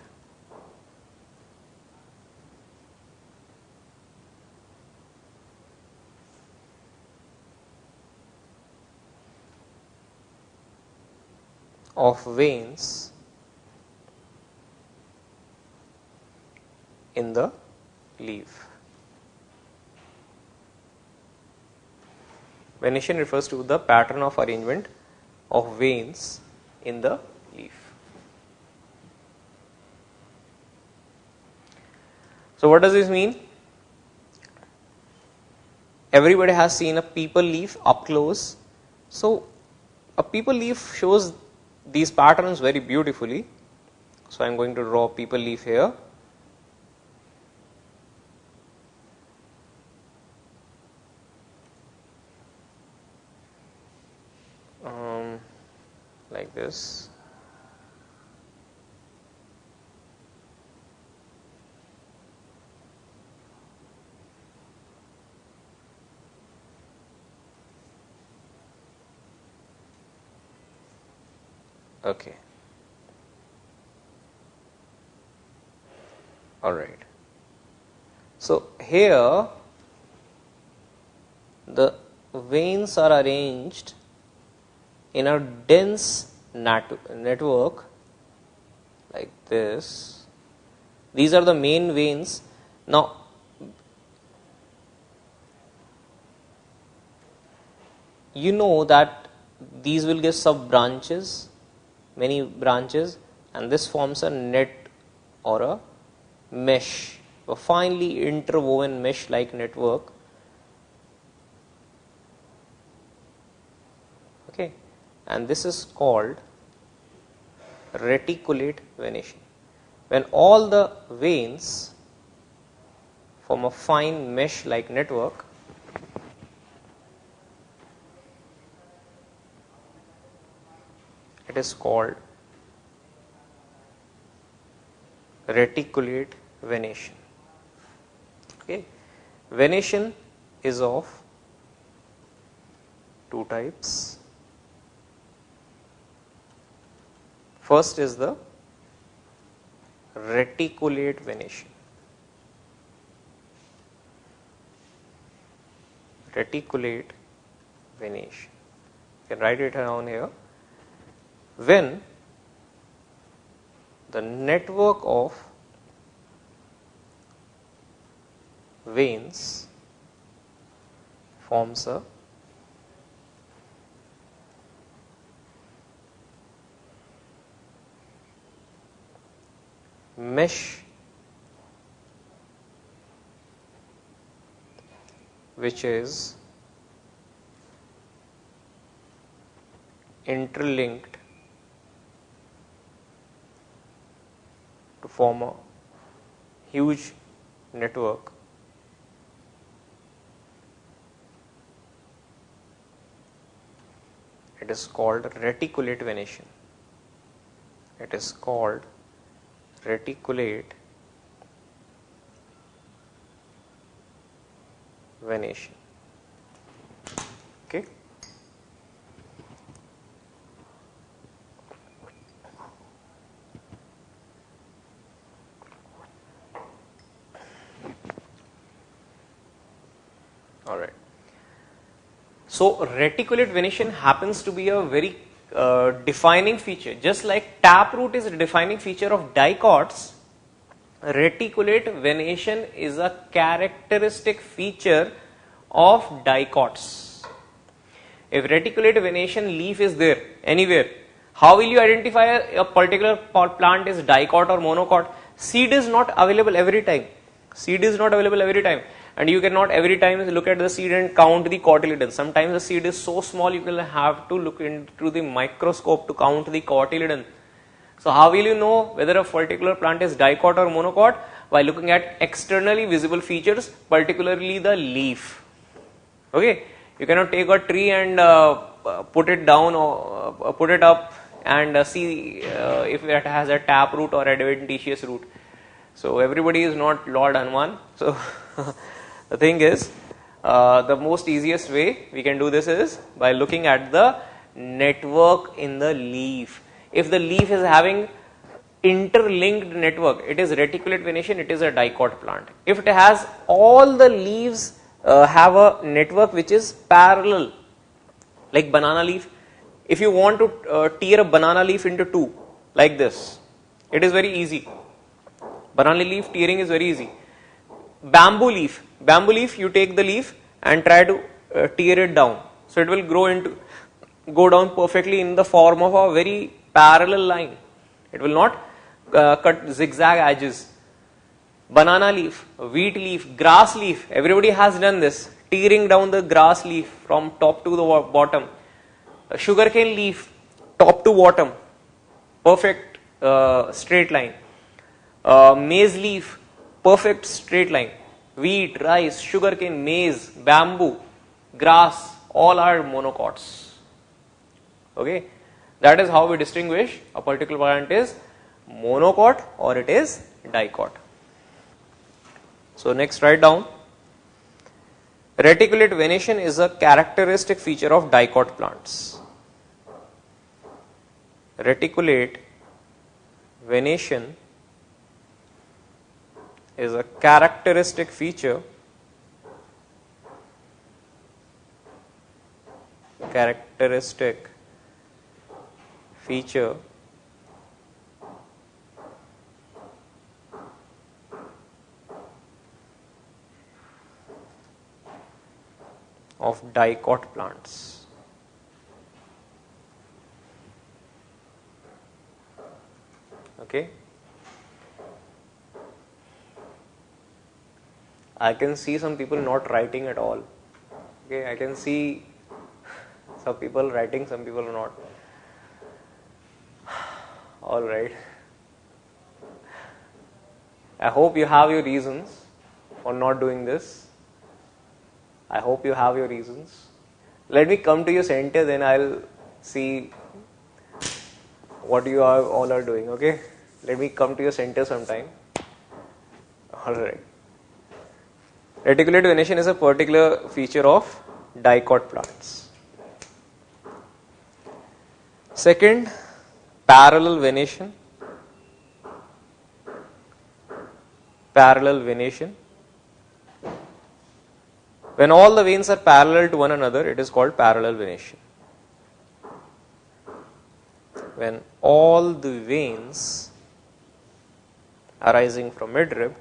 of veins in the leaf. Venation refers to the pattern of arrangement of veins in the leaf. So what does this mean? Everybody has seen a peepal leaf up close. So a peepal leaf shows these patterns very beautifully. So I am going to draw a peepal leaf here. Like this. Okay. All right. So here the veins are arranged in a dense network like this. These are the main veins. Now you know that these will give sub branches, many branches, and this forms a net or a mesh, a finely interwoven mesh like network. Okay. And this is called reticulate venation. When all the veins form a fine mesh like network, it is called reticulate venation. Okay. Venation is of two types. First is the reticulate venation. Reticulate venation. You can write it down here. When the network of veins forms a mesh which is interlinked to form a huge network. It is called reticulate venation. It is called reticulate venation. Okay. All right. So reticulate venation happens to be a very defining feature. Just like taproot is a defining feature of dicots, reticulate venation is a characteristic feature of dicots. If reticulate venation leaf is there anywhere, how will you identify a particular plant is dicot or monocot? Seed is not available every time. Seed is not available every time. And you cannot every time look at the seed and count the cotyledons. Sometimes the seed is so small you will have to look into the microscope to count the cotyledon. So how will you know whether a particular plant is dicot or monocot? By looking at externally visible features, particularly the leaf. Okay, you cannot take a tree and put it down or put it up and see if it has a taproot or adventitious root. So everybody is not Lord Hanuman. So the thing is, the most easiest way we can do this is by looking at the network in the leaf. If the leaf is having interlinked network, it is reticulate venation, it is a dicot plant. If it has all the leaves have a network which is parallel, like banana leaf. If you want to tear a banana leaf into two, like this, it is very easy. Banana leaf tearing is very easy. Bamboo leaf, you take the leaf and try to tear it down. So it will go down perfectly in the form of a very parallel line. It will not cut zigzag edges. Banana leaf, wheat leaf, grass leaf, everybody has done this, tearing down the grass leaf from top to the bottom. Sugarcane leaf, top to bottom, perfect straight line. Maize leaf, perfect straight line. Wheat, rice, sugarcane, maize, bamboo, grass, all are monocots. Okay, that is how we distinguish a particular plant is monocot or it is dicot. So next, write down, reticulate venation is a characteristic feature of dicot plants. Reticulate venation is a characteristic feature of dicot plants. Okay, I can see some people not writing at all. Okay, I can see some people writing, some people not. All right. I hope you have your reasons for not doing this. I hope you have your reasons. Let me come to your center, then I'll see what you all are doing. Okay, let me come to your center sometime. All right. Reticulate venation is a particular feature of dicot plants. Second, parallel venation. Parallel venation. When all the veins are parallel to one another, it is called parallel venation. When all the veins arising from midrib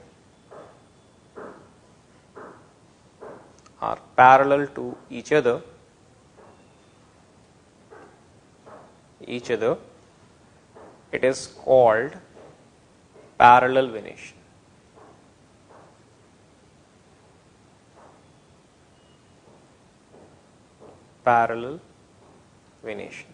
are parallel to each other, it is called parallel venation. Parallel venation.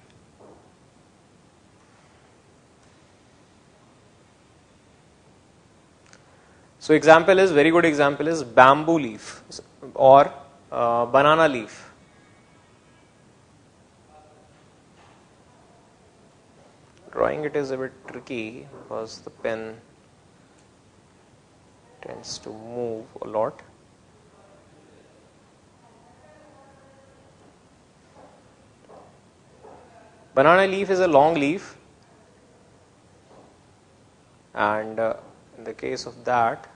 So example is, very good example is bamboo leaf or banana leaf. Drawing it is a bit tricky because the pen tends to move a lot. Banana leaf is a long leaf, and in the case of that,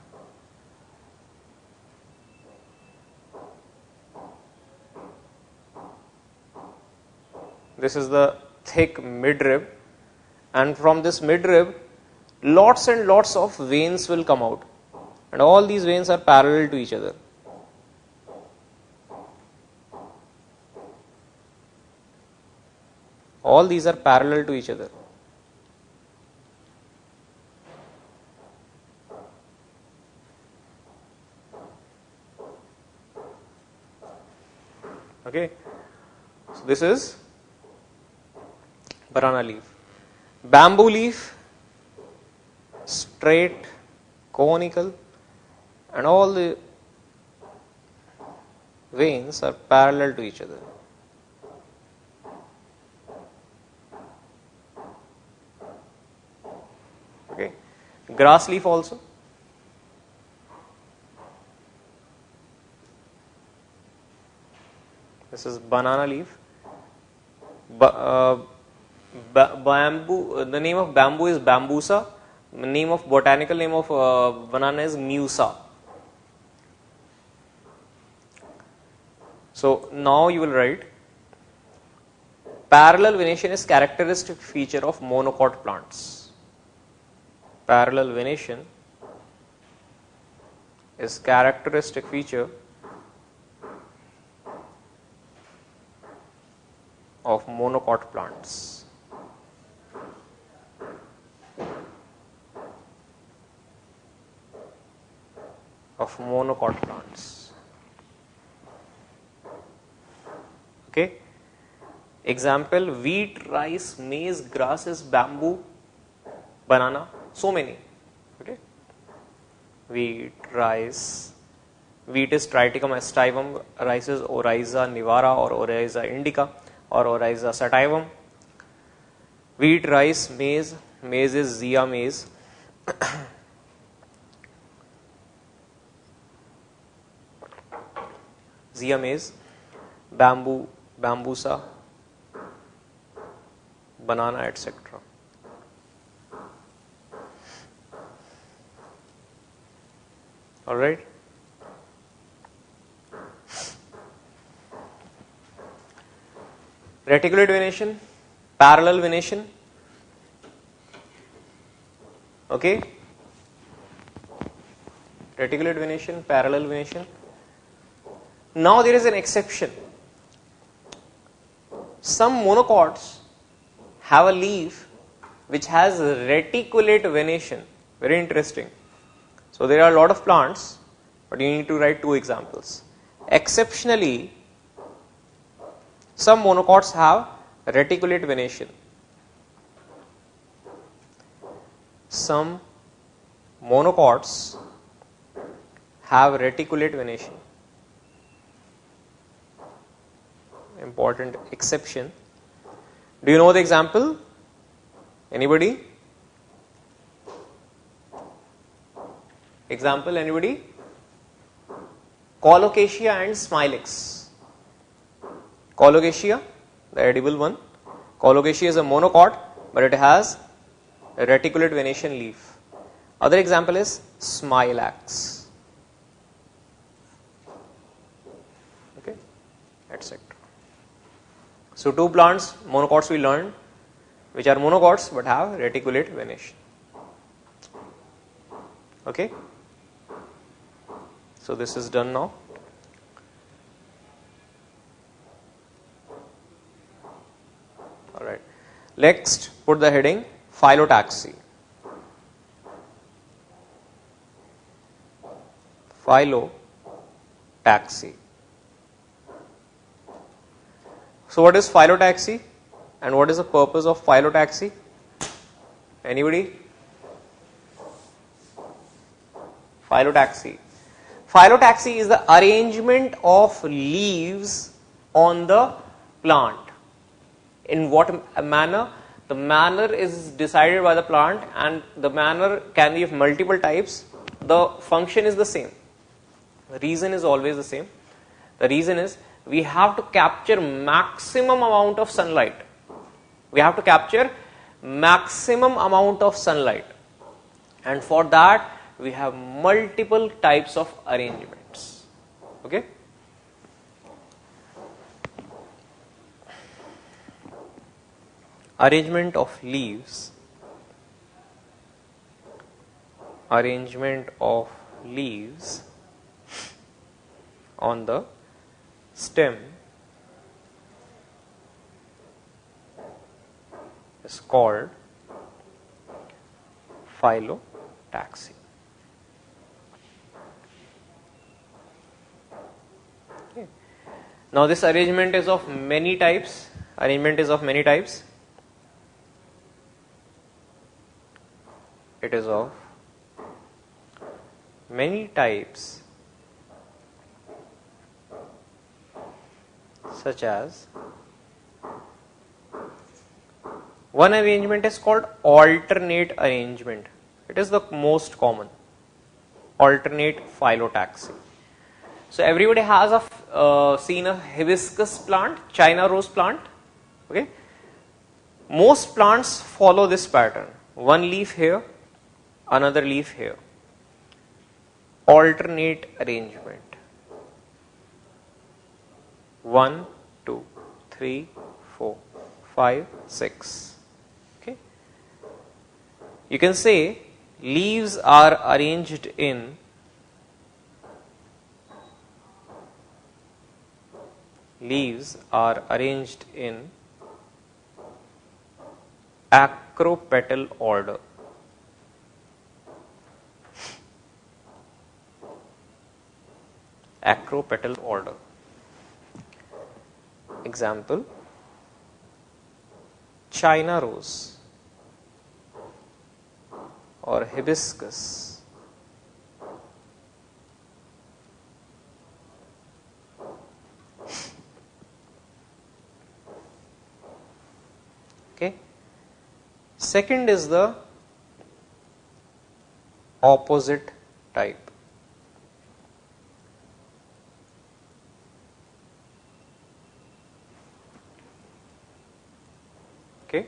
this is the thick midrib, and from this midrib lots and lots of veins will come out, and all these veins are parallel to each other. All these are parallel to each other. Okay, so this is banana leaf. Bamboo leaf, straight, conical, and all the veins are parallel to each other. Okay, grass leaf also. This is banana leaf. Bamboo. The name of bamboo is bambusa. The name of botanical name of banana is musa. So now you will write parallel venation is characteristic feature of monocot plants. Parallel venation is characteristic feature of monocot plants. Okay. Example: wheat, rice, maize, grasses, bamboo, banana. So many. Okay. Wheat, rice. Wheat is Triticum aestivum. Rice is Oryza nivara or Oryza indica or Oryza sativum. Wheat, rice, maize. Maize is Zea maize. Zea maize. Bamboo, bambusa, banana, etc. All right. Reticulate venation, parallel venation. Okay. Reticulate venation, parallel venation. Now there is an exception. Some monocots have a leaf which has reticulate venation. Very interesting. So there are a lot of plants, but you need to write two examples. Exceptionally, some monocots have reticulate venation. Some monocots have reticulate venation. Important exception. Do you know the example? Anybody? Example, anybody? Colocasia and Smilex. Colocasia, the edible one. Colocasia is a monocot, but it has a reticulate venation leaf. Other example is Smilax. Okay, etc. So two plants, monocots we learned, which are monocots but have reticulate venation. Okay. So this is done now. All right. Next, put the heading phyllotaxy. Phyllotaxy. So what is phyllotaxy and what is the purpose of phyllotaxy? Anybody? Phyllotaxy. Phyllotaxy is the arrangement of leaves on the plant. In what manner? The manner is decided by the plant, and the manner can be of multiple types. The function is the same. The reason is always the same. The reason is we have to capture maximum amount of sunlight. We have to capture maximum amount of sunlight, and for that we have multiple types of arrangements. Okay. arrangement of leaves on the stem is called phyllotaxy. Okay. Now this arrangement is of many types. It is of many types, such as one arrangement is called alternate arrangement. It is the most common, alternate phyllotaxy. So everybody has seen a hibiscus plant, China rose plant. Okay, most plants follow this pattern: one leaf here, another leaf here. Alternate arrangement. 1, 2, 3, 4, 5, 6. Okay. You can say leaves are arranged in acropetal order. Acropetal order. Example: China rose or hibiscus. Okay. Second is the opposite type. Okay.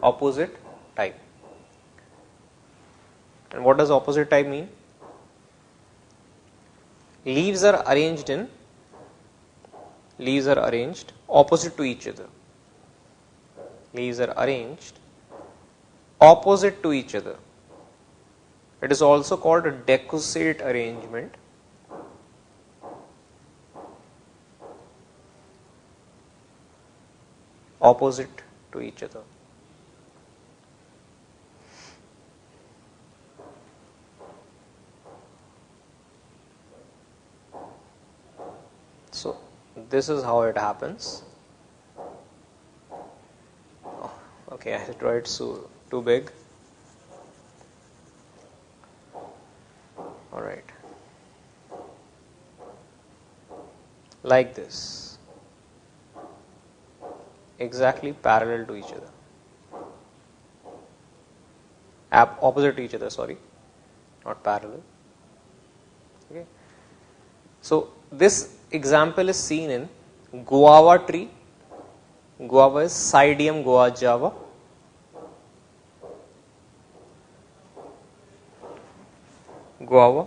Opposite type. And what does opposite type mean? Leaves are arranged opposite to each other. Leaves are arranged opposite to each other. It is also called a decussate arrangement. Opposite to each other. So this is how it happens. Oh, okay, I draw it so too big. All right, like this, exactly parallel to each other. Opposite to each other, sorry, not parallel. Okay. So this example is seen in guava tree. Guava is Psidium guajava. Guava.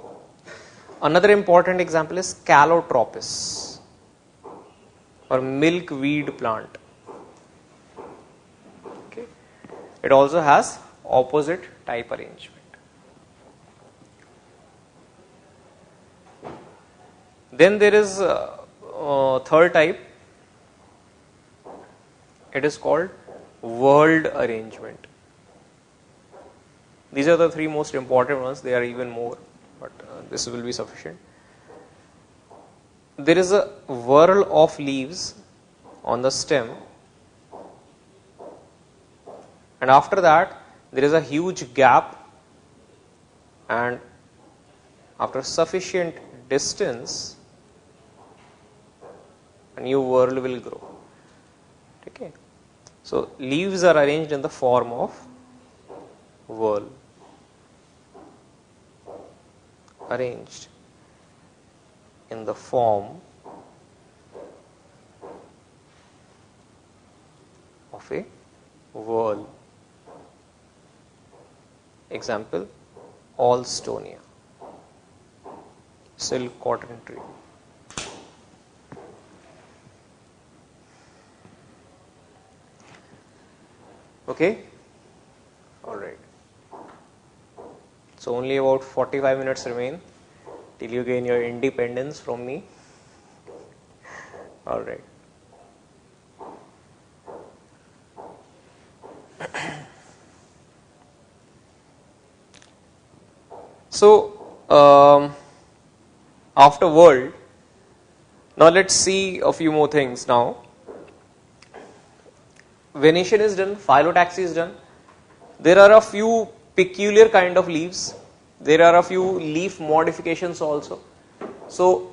Another important example is calotropis or milkweed plant. Okay. It also has opposite type arrangement. Then there is third type. It is called whorled arrangement. These are the three most important ones. There are even more, but this will be sufficient. There is a whorl of leaves on the stem, and after that there is a huge gap, and after sufficient distance a new whorl will grow. Okay. So leaves are arranged in the form of whorl. Arranged in the form of a whorl. Example: Alstonia, silk cotton tree. Okay, alright. So only about 45 minutes remain till you gain your independence from me. Alright. So after world, now let's see a few more things now. Venation is done, phyllotaxy is done. There are a few peculiar kind of leaves. There are a few leaf modifications also. So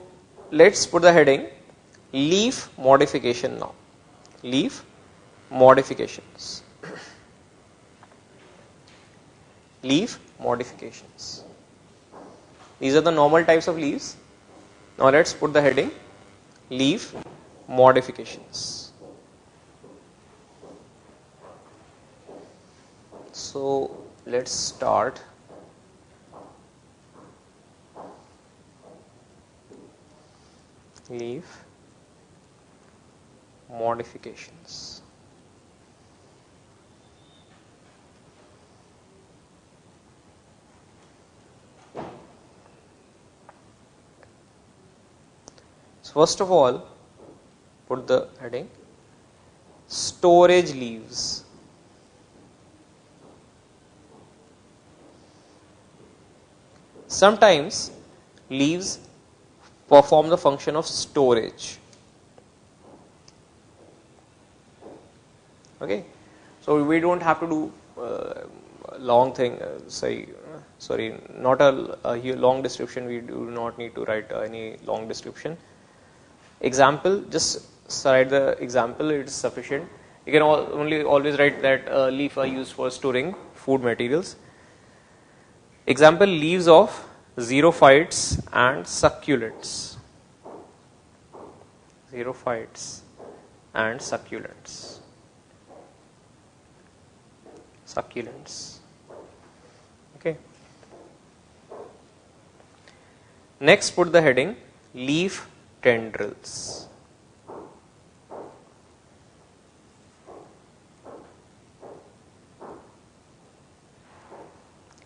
let's put the heading leaf modification now. Leaf modifications. Leaf modifications. These are the normal types of leaves. Now let's put the heading leaf modifications. So let's start. Leaf modifications. So first of all, put the heading storage leaves. Sometimes leaves perform the function of storage. Okay, so we don't have to do long thing. Sorry, not a long description. We do not need to write any long description. Example, just write the example. It is sufficient. You can only always write that leaf are used for storing food materials. Example, leaves of xerophytes and succulents. Xerophytes and succulents. Succulents. Okay. Next, put the heading leaf tendrils.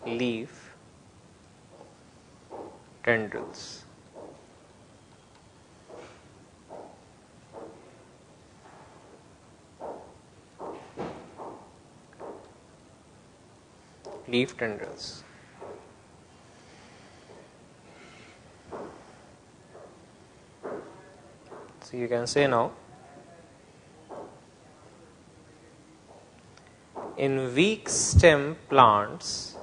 Leaf tendrils. Leaf tendrils. So you can say now, in weak stem plants,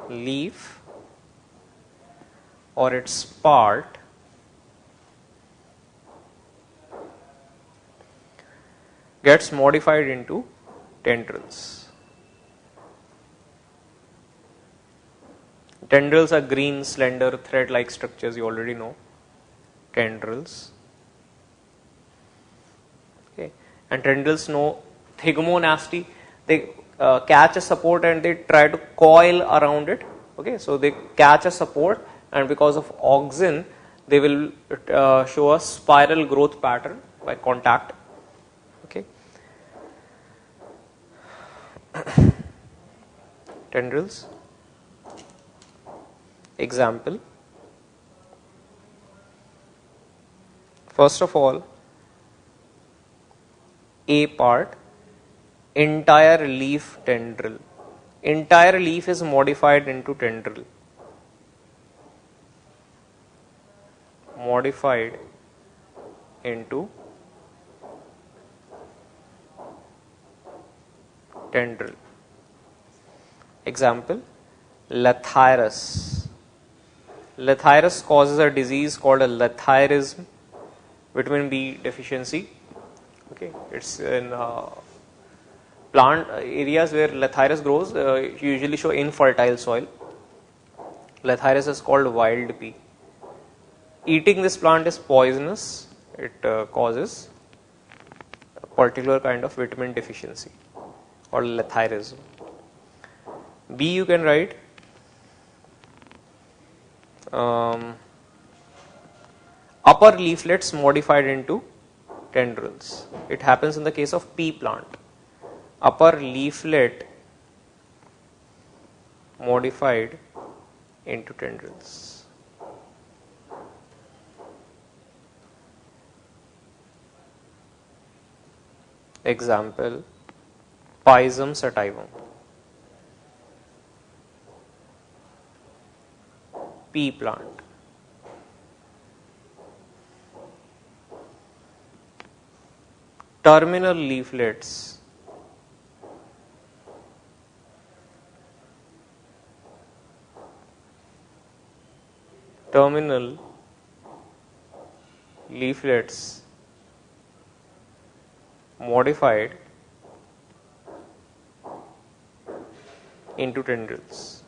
leaf or its part gets modified into tendrils. Tendrils are green, slender, thread-like structures, you already know. Tendrils. Okay. And tendrils know thigomonasty. They catch a support and they try to coil around it. Okay. So they catch a support, and because of auxin, they will show a spiral growth pattern by contact. Okay. Tendrils. Example, first of all, A part, entire leaf tendril. Entire leaf is modified into tendril. Modified into tendril. Example, lathyrus. Lathyrus causes a disease called a lathyrism, vitamin B deficiency. Okay, it's in plant areas where lathyrus grows, usually show infertile soil. Lathyrus is called wild pea. Eating this plant is poisonous. It causes a particular kind of vitamin deficiency or lathyrism. B you can write upper leaflets modified into tendrils. It happens in the case of pea plant. Upper leaflet modified into tendrils. Example, Pisum sativum, pea plant. Terminal leaflets modified into tendrils.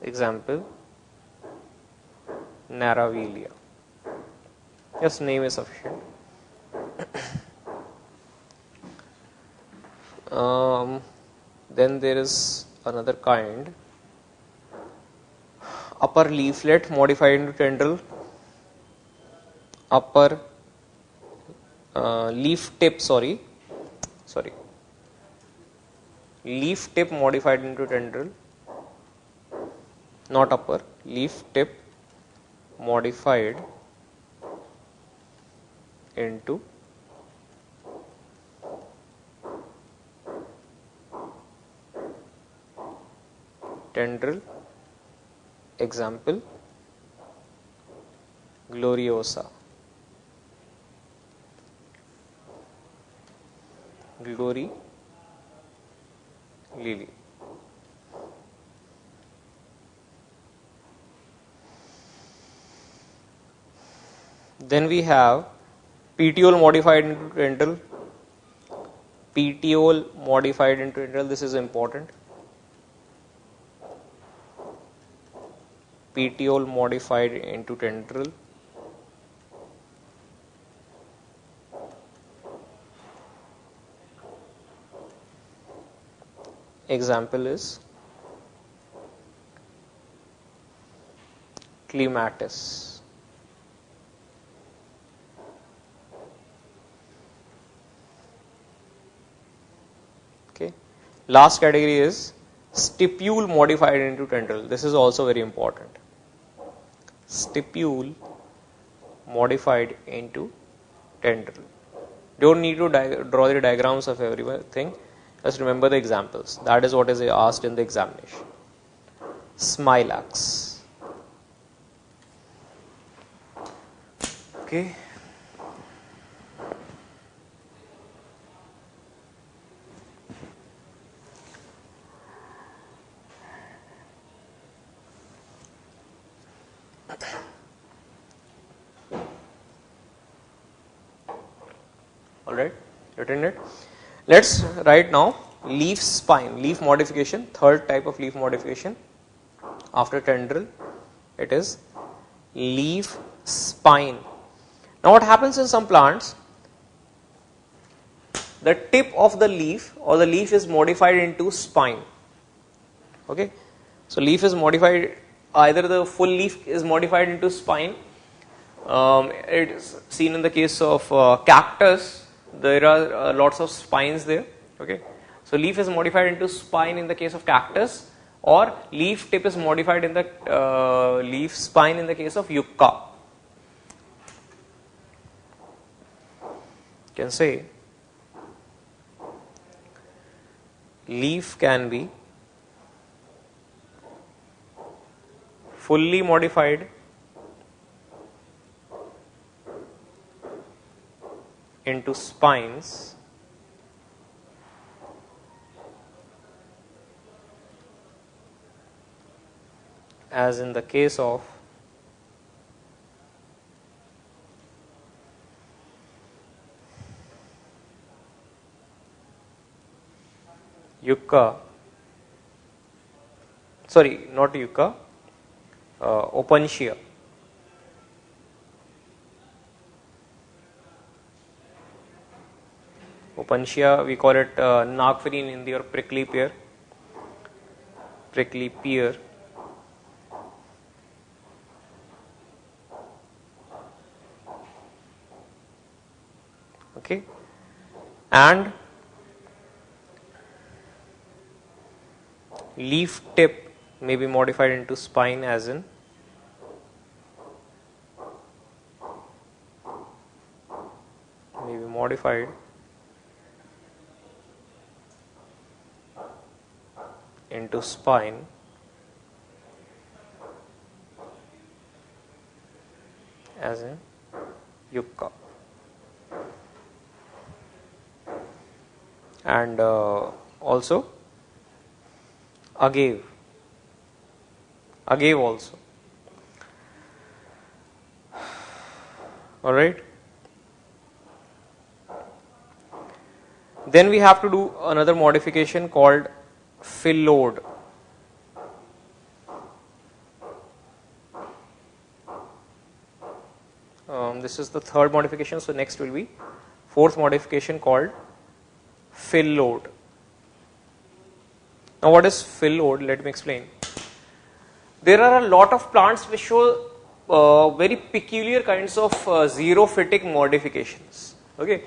Example, Naravelia. Just name is sufficient. Then there is another kind, upper leaflet modified into tendril, upper leaf tip modified into tendril, not upper, leaf tip modified into tendril. Example, Gloriosa, glory lily. Then we have petiole modified into tendril. Petiole modified into tendril, this is important. Petiole modified into tendril. Example is Clematis. Okay. Last category is stipule modified into tendril. This is also very important. Stipule modified into tendril. Don't need to draw the diagrams of everything. Just remember the examples. That is what is asked in the examination. Smilax. Okay. All right, written it. Let's write now leaf spine, leaf modification, third type of leaf modification after tendril. It is leaf spine. Now what happens in some plants, the tip of the leaf or the leaf is modified into spine. Okay, so leaf is modified, either the full leaf is modified into spine. It is seen in the case of cactus. There are lots of spines there. Okay, so leaf is modified into spine in the case of cactus, or leaf tip is modified in the leaf spine in the case of yucca. You can say leaf can be fully modified into spines as in the case of yucca, sorry, not yucca, opuntia. Opuntia, we call it nagphirin in the or prickly pear. prickly pear, okay, and leaf tip may be modified into spine, as in may be modified into spine as in yucca. And also agave also. All right. Then we have to do another modification called fill load. This is the third modification, so next will be fourth modification called fill load. Now what is fill load? Let me explain. There are a lot of plants which show very peculiar kinds of xerophytic modifications. Okay,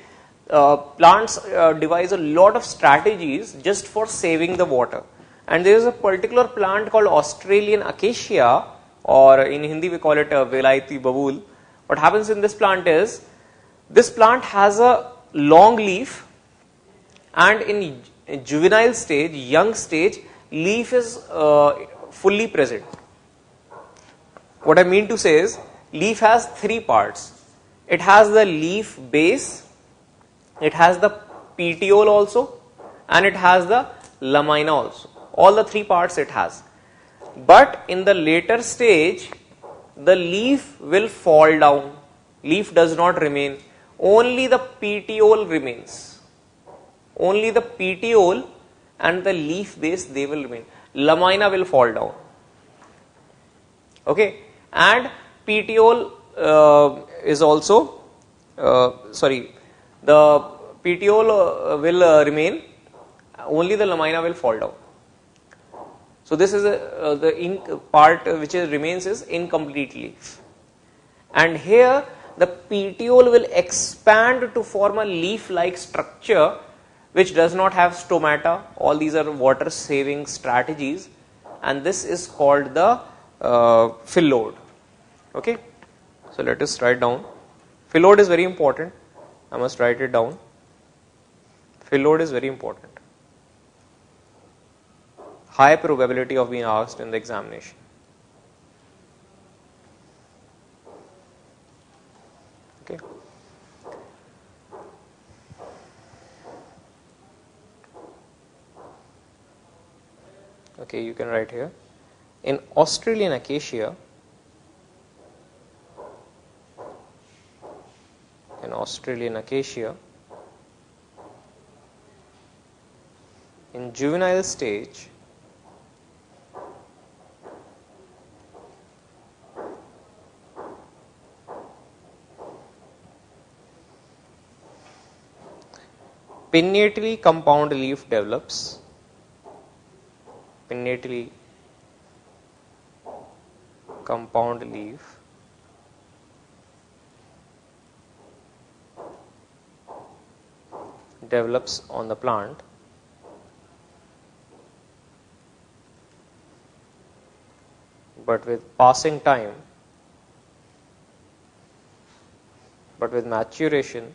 plants devise a lot of strategies just for saving the water, and there is a particular plant called Australian acacia, or in Hindi we call it Vilayati babul. What happens in this plant is, this plant has a long leaf, and in juvenile stage, young stage, leaf is fully present. What I mean to say is, leaf has three parts. It has the leaf base, it has the petiole also, and it has the lamina also. All the three parts it has. But in the later stage, the leaf will fall down. Leaf does not remain. Only the petiole remains. Only the petiole and the leaf base, they will remain. Lamina will fall down. Okay, and petiole is also, the petiole will remain, only the lamina will fall down. So this is the part which remains is incomplete leaf. And here the petiole will expand to form a leaf-like structure which does not have stomata. All these are water saving strategies, and this is called the fill load. Okay, so let us write down. Fill load is very important. I must write it down. Fill load is very important. High probability of being asked in the examination. Okay. Okay, you can write here. In Australian acacia, in juvenile stage, pinnately compound leaf develops. Pinnately compound leaf develops on the plant, but with passing time, but with maturation,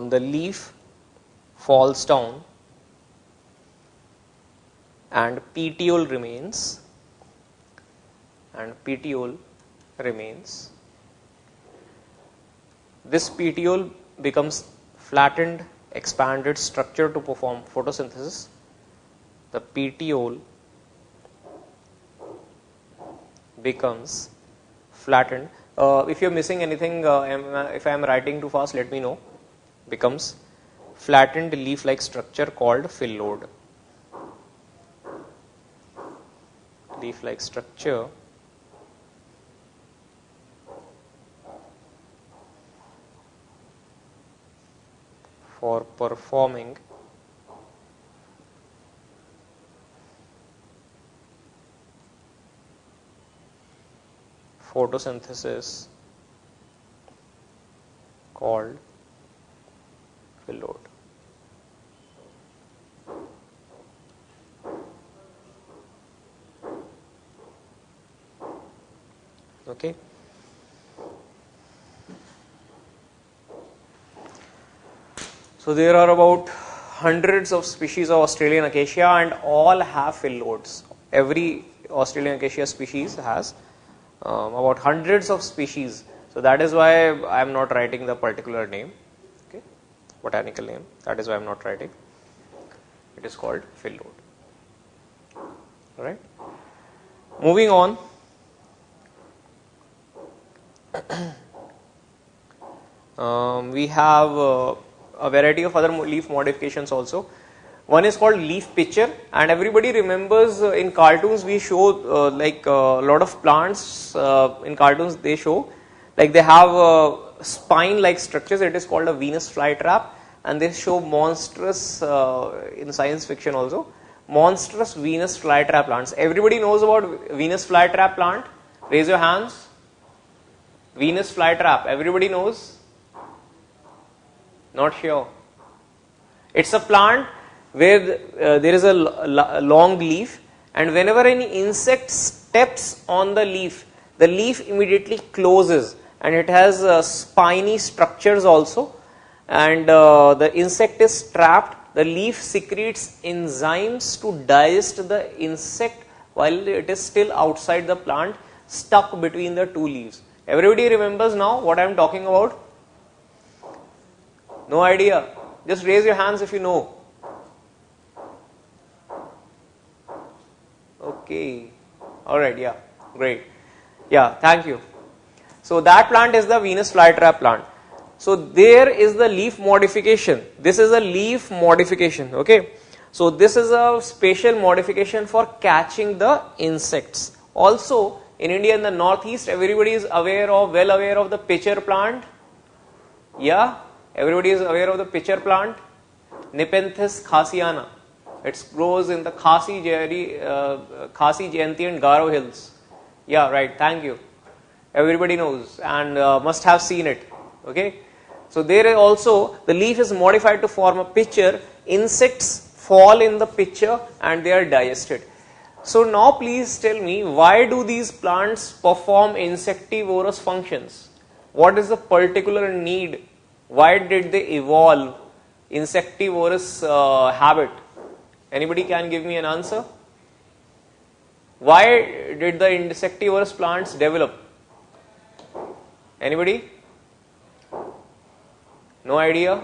the leaf falls down and petiole remains. This petiole becomes flattened, expanded structure to perform photosynthesis. The petiole becomes flattened. If you are missing anything, if I am writing too fast, let me know. Becomes flattened leaf-like structure called fill load. leaf-like structure for performing photosynthesis called phyllodes. Okay. So there are about hundreds of species of Australian acacia and all have phyllodes. Every Australian acacia species has about hundreds of species. So that is why I am not writing the particular name, okay, botanical name. That is why I am not writing. It is called phyllodes. All right. Moving on. We have a variety of other leaf modifications also. One is called leaf pitcher, and everybody remembers in cartoons we show like a lot of plants in cartoons they show like they have spine like structures. It is called a Venus flytrap, and they show monstrous in science fiction also monstrous Venus flytrap plants. Everybody knows about Venus flytrap plant? Raise your hands. Venus flytrap, everybody knows? Not sure. It's a plant where there is a long leaf, and whenever any insect steps on the leaf immediately closes, and it has spiny structures also, and the insect is trapped. The leaf secretes enzymes to digest the insect while it is still outside the plant, stuck between the two leaves. Everybody remembers now what I am talking about? No idea? Just raise your hands if you know. Okay. Alright, yeah. Great. Yeah, thank you. So that plant is the Venus flytrap plant. So there is the leaf modification. This is a leaf modification. Okay. So this is a spatial modification for catching the insects. Also, in India, in the northeast, everybody is well aware of the pitcher plant. Yeah, everybody is aware of the pitcher plant. Nepenthes khasiana. It grows in the Khasi, Jayanti and Garo hills. Yeah, right. Thank you. Everybody knows and must have seen it. Okay. So there is also the leaf is modified to form a pitcher. Insects fall in the pitcher and they are digested. So now please tell me, why do these plants perform insectivorous functions? What is the particular need? Why did they evolve insectivorous habit? Anybody can give me an answer? Why did the insectivorous plants develop? Anybody? No idea?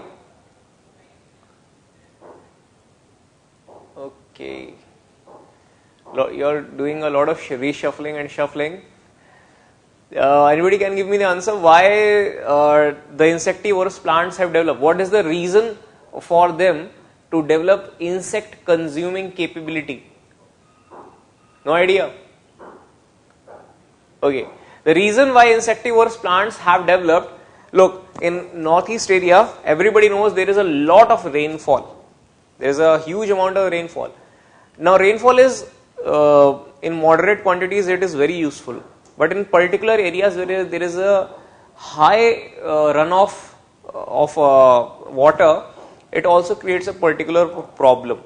Okay. You're doing a lot of reshuffling and shuffling. Anybody can give me the answer why the insectivorous plants have developed? What is the reason for them to develop insect consuming capability? No idea? Okay. The reason why insectivorous plants have developed, look, in northeast area, everybody knows there is a lot of rainfall. There is a huge amount of rainfall. Now rainfall is in moderate quantities, it is very useful. But in particular areas where there is a high runoff of water, it also creates a particular problem.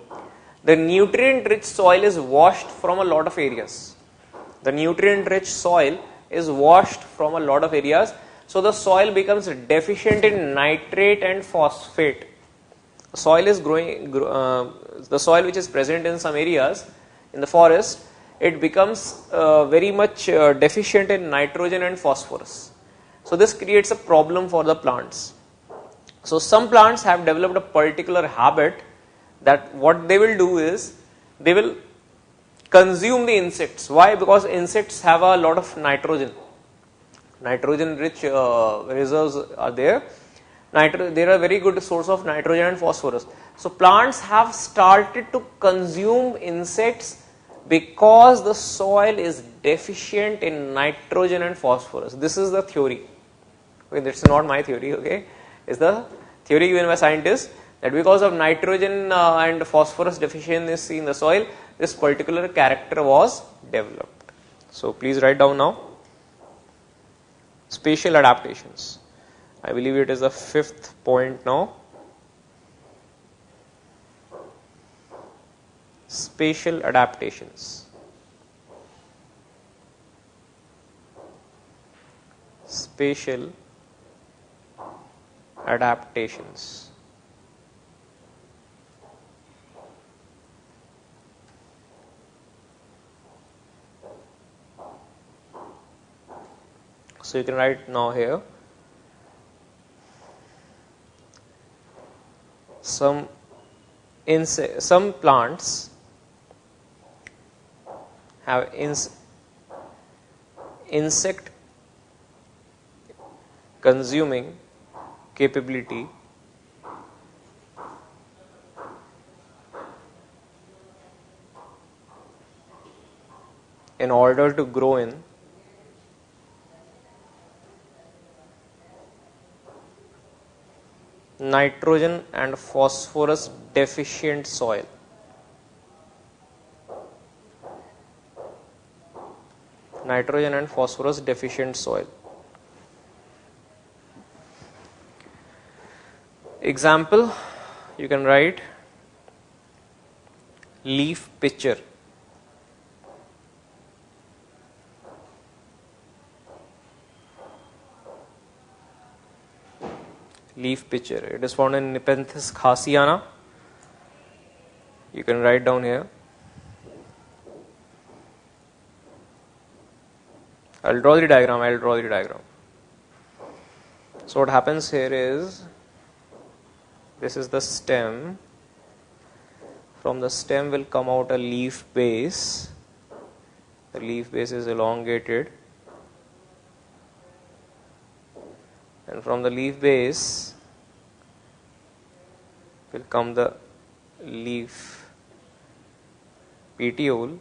The nutrient rich soil is washed from a lot of areas. The nutrient rich soil is washed from a lot of areas. So the soil becomes deficient in nitrate and phosphate. The soil is the soil which is present in some areas in the forest, it becomes very much deficient in nitrogen and phosphorus. So this creates a problem for the plants. So some plants have developed a particular habit that what they will do is they will consume the insects. Why? Because insects have a lot of nitrogen. Nitrogen rich reserves are there. They are a very good source of nitrogen and phosphorus. So plants have started to consume insects Because the soil is deficient in nitrogen and phosphorus. This is the theory. Okay, that's not my theory. Okay, it's the theory given by scientists that because of nitrogen and phosphorus deficiency in the soil, this particular character was developed. So please write down now. Spatial adaptations. I believe it is the 5th point now. Spatial adaptations. Spatial adaptations. So you can write now here some plants have insect consuming capability in order to grow in nitrogen and phosphorus deficient soil. Nitrogen and phosphorus deficient soil. Example, you can write leaf pitcher. Leaf pitcher. It is found in Nepenthes khasiana. You can write down here. I'll draw the diagram. So what happens here is, this is the stem. From the stem will come out a leaf base. The leaf base is elongated. And from the leaf base will come the leaf petiole.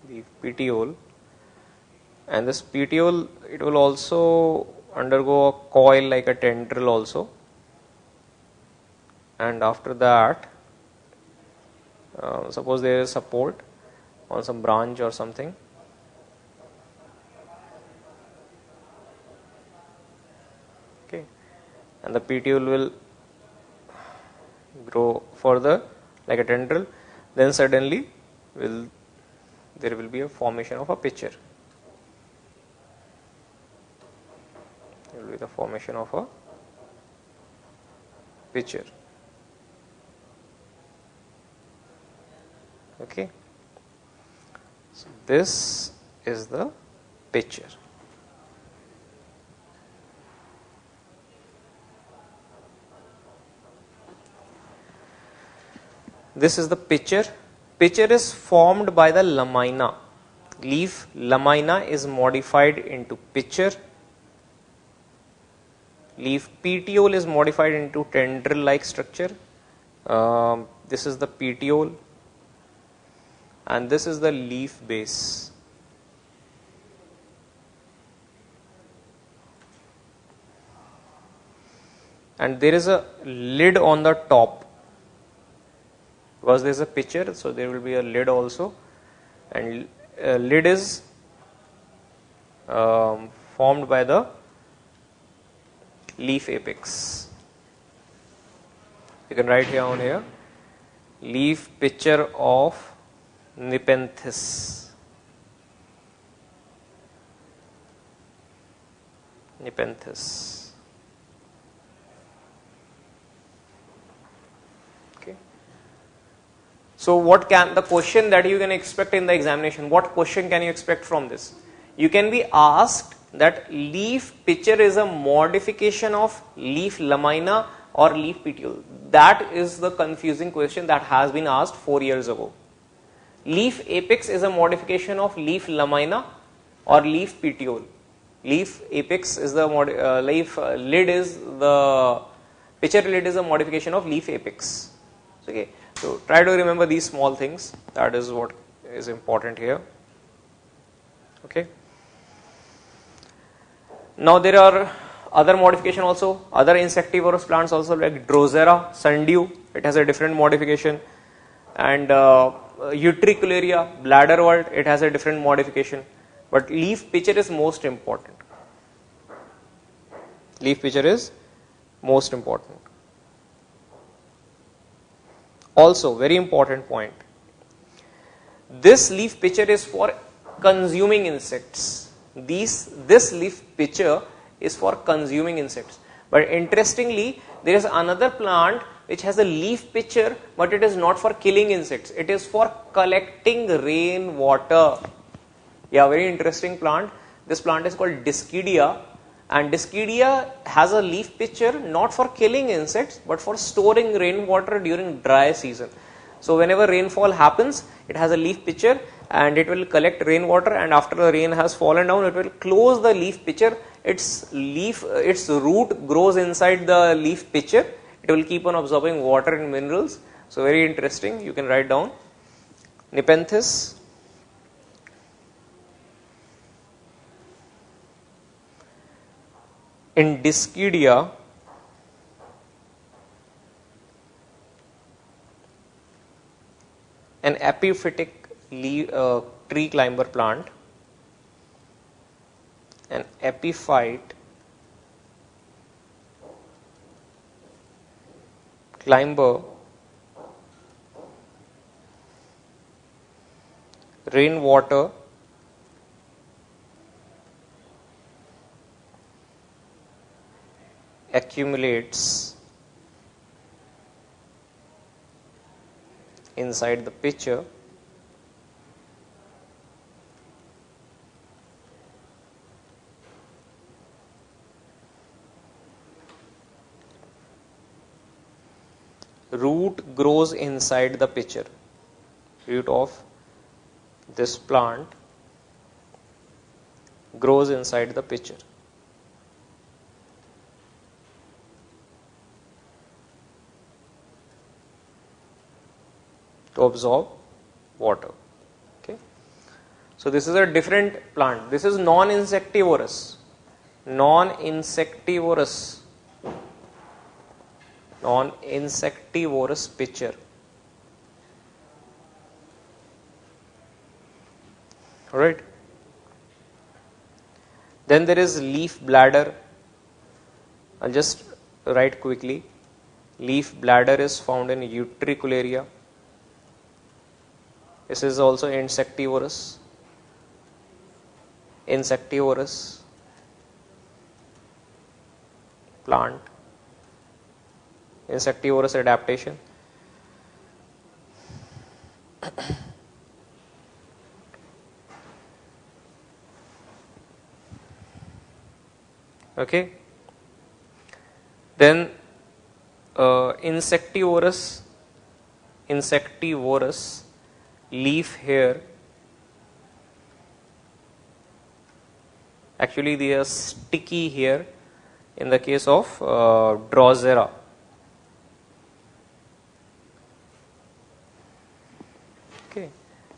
Leaf petiole. And this petiole, it will also undergo a coil like a tendril also. And after that, suppose there is support on some branch or something. Okay, and the petiole will grow further like a tendril. Then suddenly there will be a formation of a pitcher. There will be the formation of a pitcher. Okay. So this is the pitcher. This is the pitcher. Pitcher is formed by the lamina. Leaf lamina is modified into pitcher. Leaf petiole is modified into tendril-like structure. This is the petiole. And this is the leaf base. And there is a lid on the top. Because there is a pitcher, so there will be a lid also. And lid is formed by the leaf apex. You can write here on here, leaf pitcher of Nepenthes. Nepenthes. Okay. So what can the question that you can expect in the examination? What question can you expect from this? You can be asked that leaf pitcher is a modification of leaf lamina or leaf petiole. That is the confusing question that has been asked 4 years ago. Leaf apex is a modification of leaf lamina or leaf petiole. Leaf apex is the leaf lid is the Pitcher lid is a modification of leaf apex. Okay, so try to remember these small things. That is what is important here. Okay. Now there are other modification also, other insectivorous plants also, like Drosera, sundew, it has a different modification, and Utricularia, bladderwort, it has a different modification, but leaf pitcher is most important. Leaf pitcher is most important. Also, very important point, this leaf pitcher is for consuming insects. This leaf pitcher is for consuming insects. But interestingly, there is another plant which has a leaf pitcher, but it is not for killing insects. It is for collecting rain water. Yeah, very interesting plant. This plant is called Discidia, and Discidia has a leaf pitcher not for killing insects, but for storing rainwater during dry season. So whenever rainfall happens, it has a leaf pitcher and it will collect rainwater, and after the rain has fallen down, it will close the leaf pitcher. Its root grows inside the leaf pitcher. It will keep on absorbing water and minerals. So very interesting. You can write down Nepenthes. In Discidia, an epiphytic tree climber plant, an epiphyte climber rainwater accumulates inside the pitcher root grows inside the pitcher. Root of this plant grows inside the pitcher. To absorb water. Okay. So this is a different plant. This is non-insectivorous. Non-insectivorous pitcher. Alright. Then there is leaf bladder. I'll just write quickly. Leaf bladder is found in Utricularia. This is also insectivorous. Insectivorous plant. Insectivorous adaptation. Okay. Then insectivorous leaf hair. Actually, they are sticky here in the case of Drosera. Okay.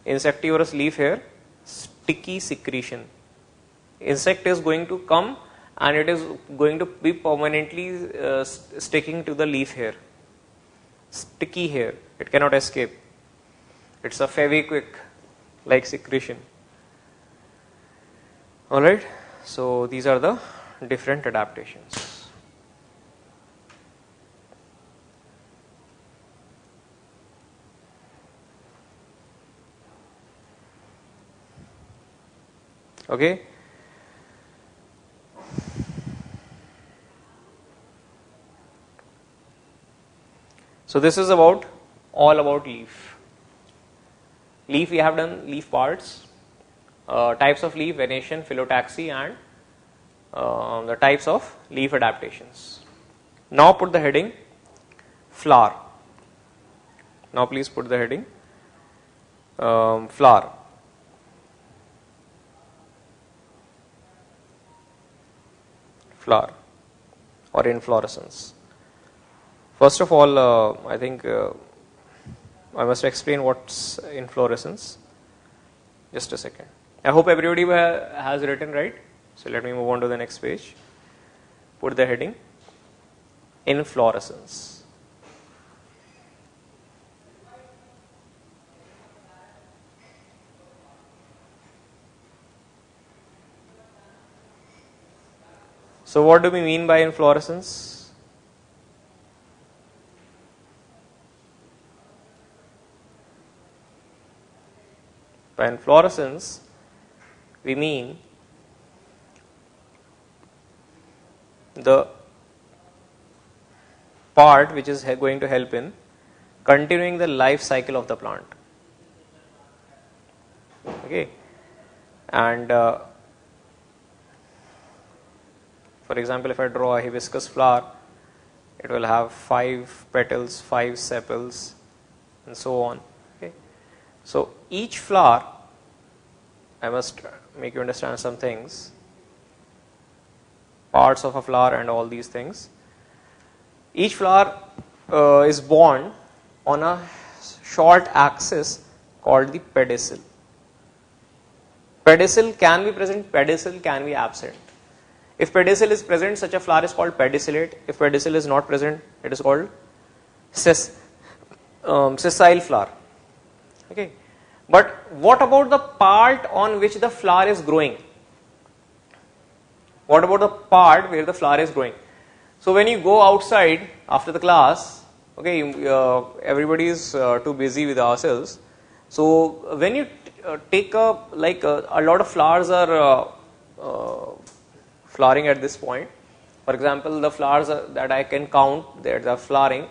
Insectivorous leaf hair, sticky secretion. Insect is going to come and it is going to be permanently sticking to the leaf hair. Sticky hair, it cannot escape. It's a Fevikwik like secretion. Alright, so these are the different adaptations. Okay. So this is all about leaf. Leaf, we have done leaf parts, types of leaf, venation, phyllotaxy, and the types of leaf adaptations. Now put the heading flower. Now please put the heading flower. Flower or inflorescence. First of all, I think I must explain what's inflorescence. Just a second. I hope everybody has written right. So let me move on to the next page. Put the heading inflorescence. So what do we mean by inflorescence? By inflorescence, we mean the part which is going to help in continuing the life cycle of the plant. Okay, and for example, if I draw a hibiscus flower, it will have 5 petals, 5 sepals, and so on. Okay, so each flower, I must make you understand some things. Parts of a flower and all these things. Each flower is borne on a short axis called the pedicel. Pedicel can be present, pedicel can be absent. If pedicel is present, such a flower is called pedicellate. If pedicel is not present, it is called sessile flower. Okay. But what about the part on which the flower is growing? What about the part where the flower is growing? So when you go outside after the class, okay, everybody is too busy with ourselves. So when you take a lot of flowers are flowering at this point. For example, the flowers that I can count that are flowering,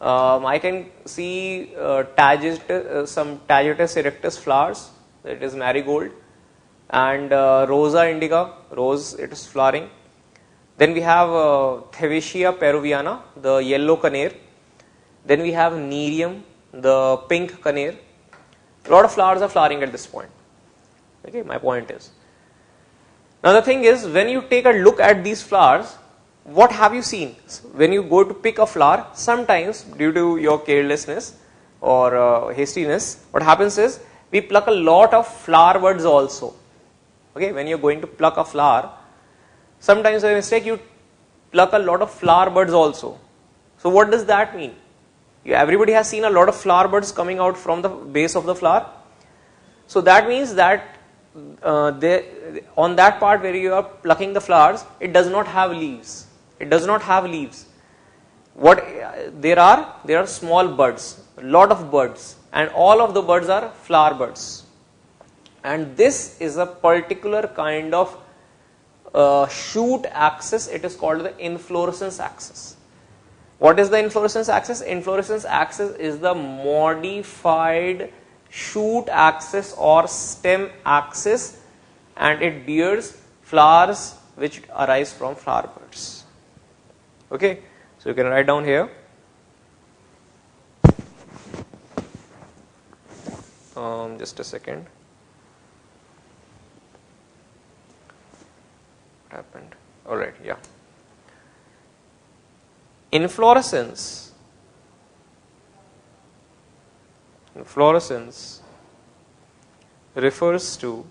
I can see some Tagetes erectus flowers, it is marigold, and Rosa indica, rose, it is flowering. Then we have Thevisia peruviana, the yellow canare. Then we have Nerium, the pink canare. A lot of flowers are flowering at this point. Okay, my point is. Now the thing is, when you take a look at these flowers, what have you seen? When you go to pick a flower, sometimes due to your carelessness or hastiness, what happens is we pluck a lot of flower buds also. Okay, when you're going to pluck a flower, sometimes by mistake you pluck a lot of flower buds also. So what does that mean? Everybody has seen a lot of flower buds coming out from the base of the flower. So that means that on that part where you are plucking the flowers, it does not have leaves. It does not have leaves. What there are small buds, a lot of buds, and all of the buds are flower buds. And this is a particular kind of shoot axis. It is called the inflorescence axis. What is the inflorescence axis? Inflorescence axis is the modified shoot axis or stem axis, and it bears flowers which arise from flower buds. Okay, so you can write down here. Just a second. What happened? All right, yeah. Inflorescence refers to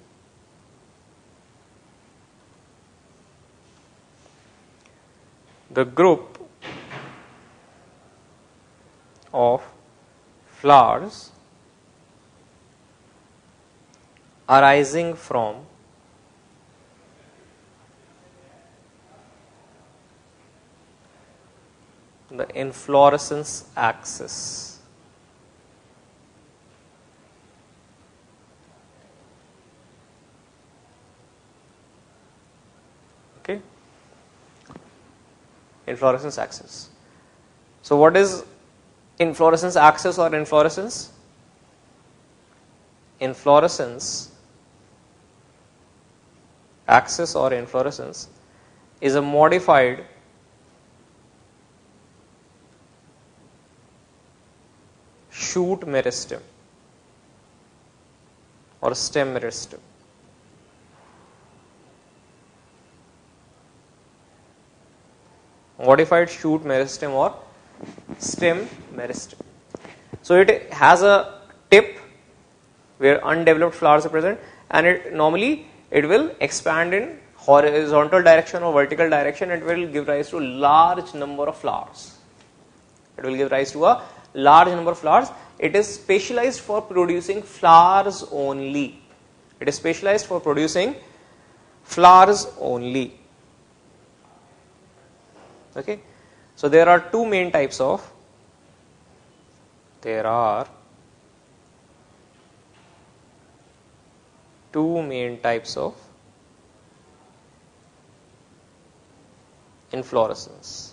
the group of flowers arising from the inflorescence axis. Okay, inflorescence axis. So what is inflorescence axis or inflorescence? Inflorescence axis or inflorescence is a modified shoot meristem or stem meristem. Modified shoot meristem or stem, meristem. So it has a tip where undeveloped flowers are present, and it will expand in horizontal direction or vertical direction. It will give rise to large number of flowers. It will give rise to a large number of flowers. It is specialized for producing flowers only. It is specialized for producing flowers only. Okay. So there are two main types of inflorescence.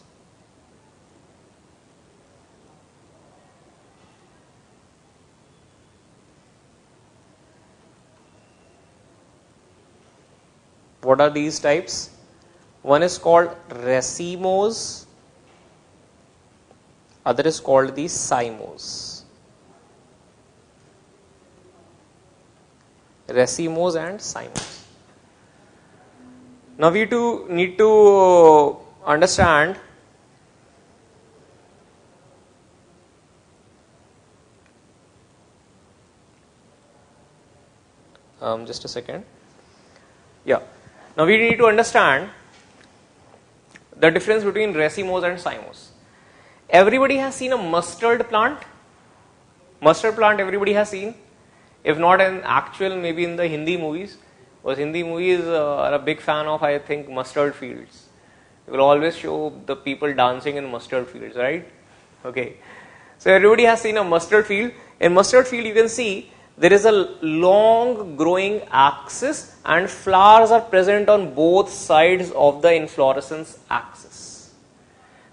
What are these types? One is called racemose, other is called the cymose. Racemose and cymose. Now we need to understand just a second. Yeah. Now we need to understand the difference between racemose and cymose. Everybody has seen a mustard plant. Mustard plant everybody has seen. If not in actual, maybe in the Hindi movies. Because Hindi movies are a big fan of, I think, mustard fields. They will always show the people dancing in mustard fields, right? Okay. So everybody has seen a mustard field. In mustard field you can see there is a long growing axis and flowers are present on both sides of the inflorescence axis.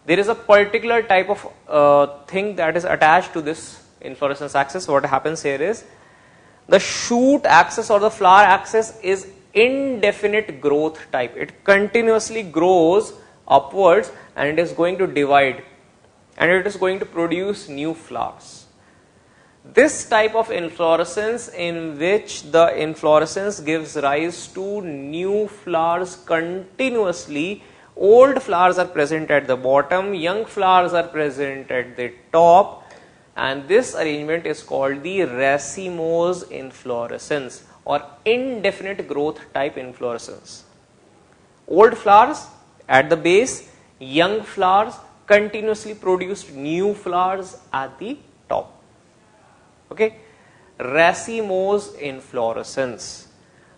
There is a particular type of thing that is attached to this inflorescence axis. What happens here is the shoot axis or the flower axis is indefinite growth type. It continuously grows upwards and it is going to divide and it is going to produce new flowers. This type of inflorescence, in which the inflorescence gives rise to new flowers continuously, old flowers are present at the bottom, young flowers are present at the top, and this arrangement is called the racemose inflorescence or indefinite growth type inflorescence. Old flowers at the base, young flowers continuously produce new flowers at the top. Okay, racemose inflorescence.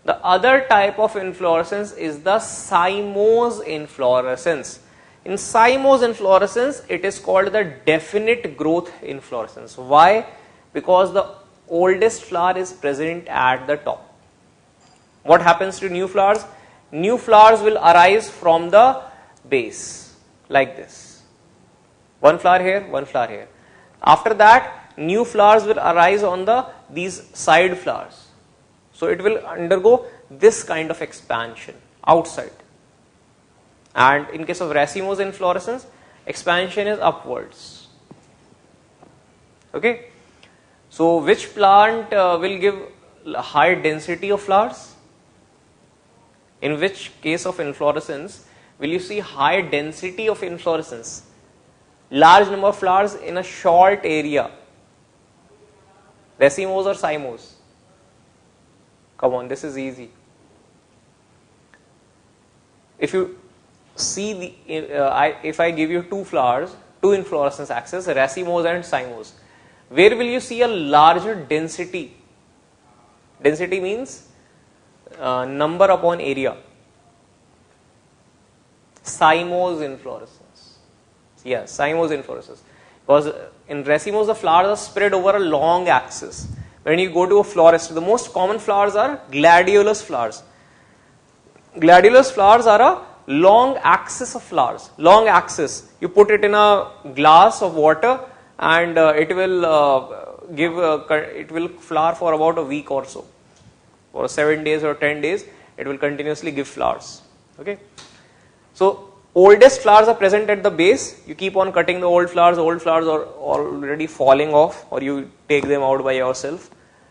The other type of inflorescence is the cymose inflorescence. In cymose inflorescence, it is called the definite growth inflorescence. Why? Because the oldest flower is present at the top. What happens to new flowers? New flowers will arise from the base, like this. One flower here, one flower here. After that, new flowers will arise on these side flowers. So it will undergo this kind of expansion outside. And in case of racemose inflorescence, expansion is upwards. Okay. So which plant will give high density of flowers? In which case of inflorescence will you see high density of inflorescence? Large number of flowers in a short area. Racemose or cymose? Come on, this is easy. If you see if I give you two flowers, two inflorescence axes, racemose and cymose, where will you see a larger density? Density means number upon area. Cymose inflorescence. Yes, cymose inflorescence. Because in racemose, the flowers are spread over a long axis. When you go to a florist, the most common flowers are gladiolus flowers. Gladiolus flowers are a long axis of flowers. Long axis. You put it in a glass of water and it will flower for about a week or so. For 7 days or 10 days, it will continuously give flowers. Okay. So oldest flowers are present at the base. You keep on cutting the old flowers are already falling off, or you take them out by yourself.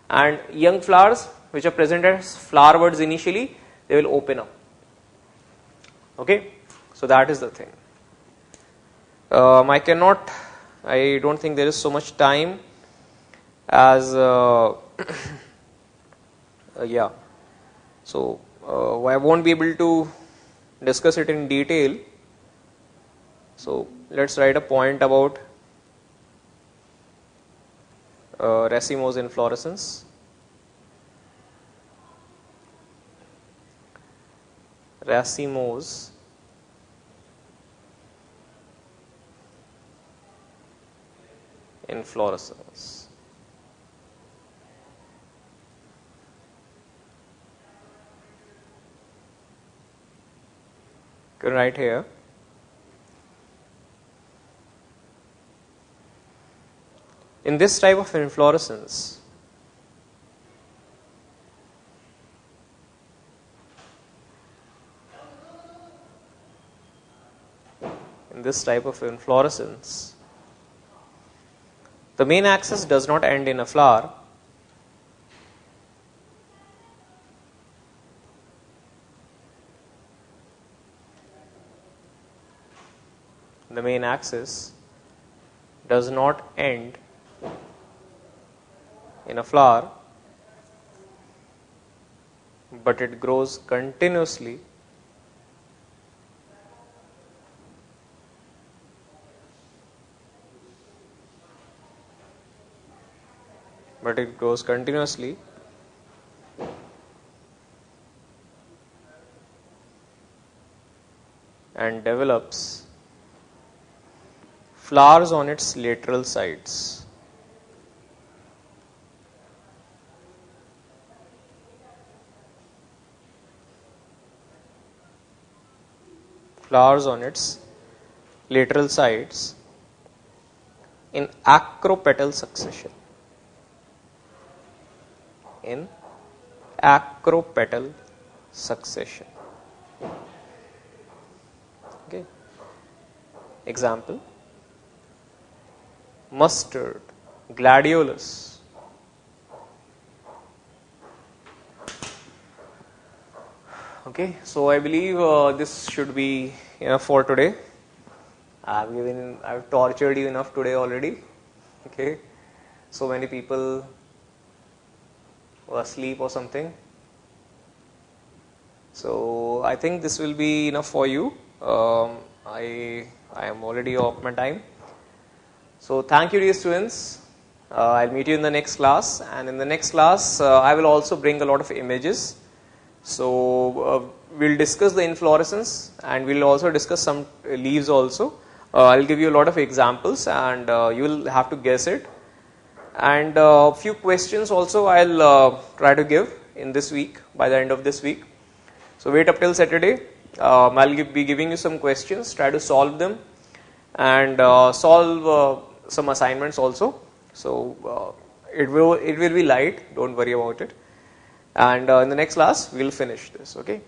And young flowers, which are present as flower buds initially, they will open up. Okay, so that is the thing. I cannot I don't think there is so much time as yeah. So I won't be able to discuss it in detail. So let's write a point about racemose inflorescence. Racemose inflorescence. You can write here in this type of inflorescence, the main axis does not end in a flower. The main axis does not end in a flower, but it grows continuously and develops flowers on its lateral sides. Flowers on its lateral sides in acropetal succession. In acropetal succession. Okay. Example: mustard, gladiolus. Okay, so I believe this should be enough for today. I've tortured you enough today already. Okay, so many people were asleep or something. So I think this will be enough for you. I am already off my time. So thank you, dear students. I'll meet you in the next class, and in the next class I will also bring a lot of images. So we'll discuss the inflorescence, and we'll also discuss some leaves also. I'll give you a lot of examples, and you will have to guess it. And a few questions also I'll try to give in this week, by the end of this week. So wait up till Saturday. I'll be giving you some questions, try to solve them, and solve some assignments also. So it will be light, don't worry about it. And in the next class we'll finish this. Okay,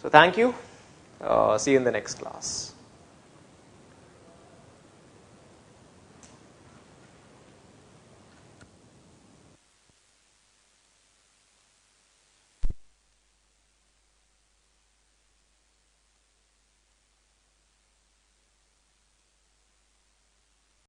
so thank you. See you in the next class.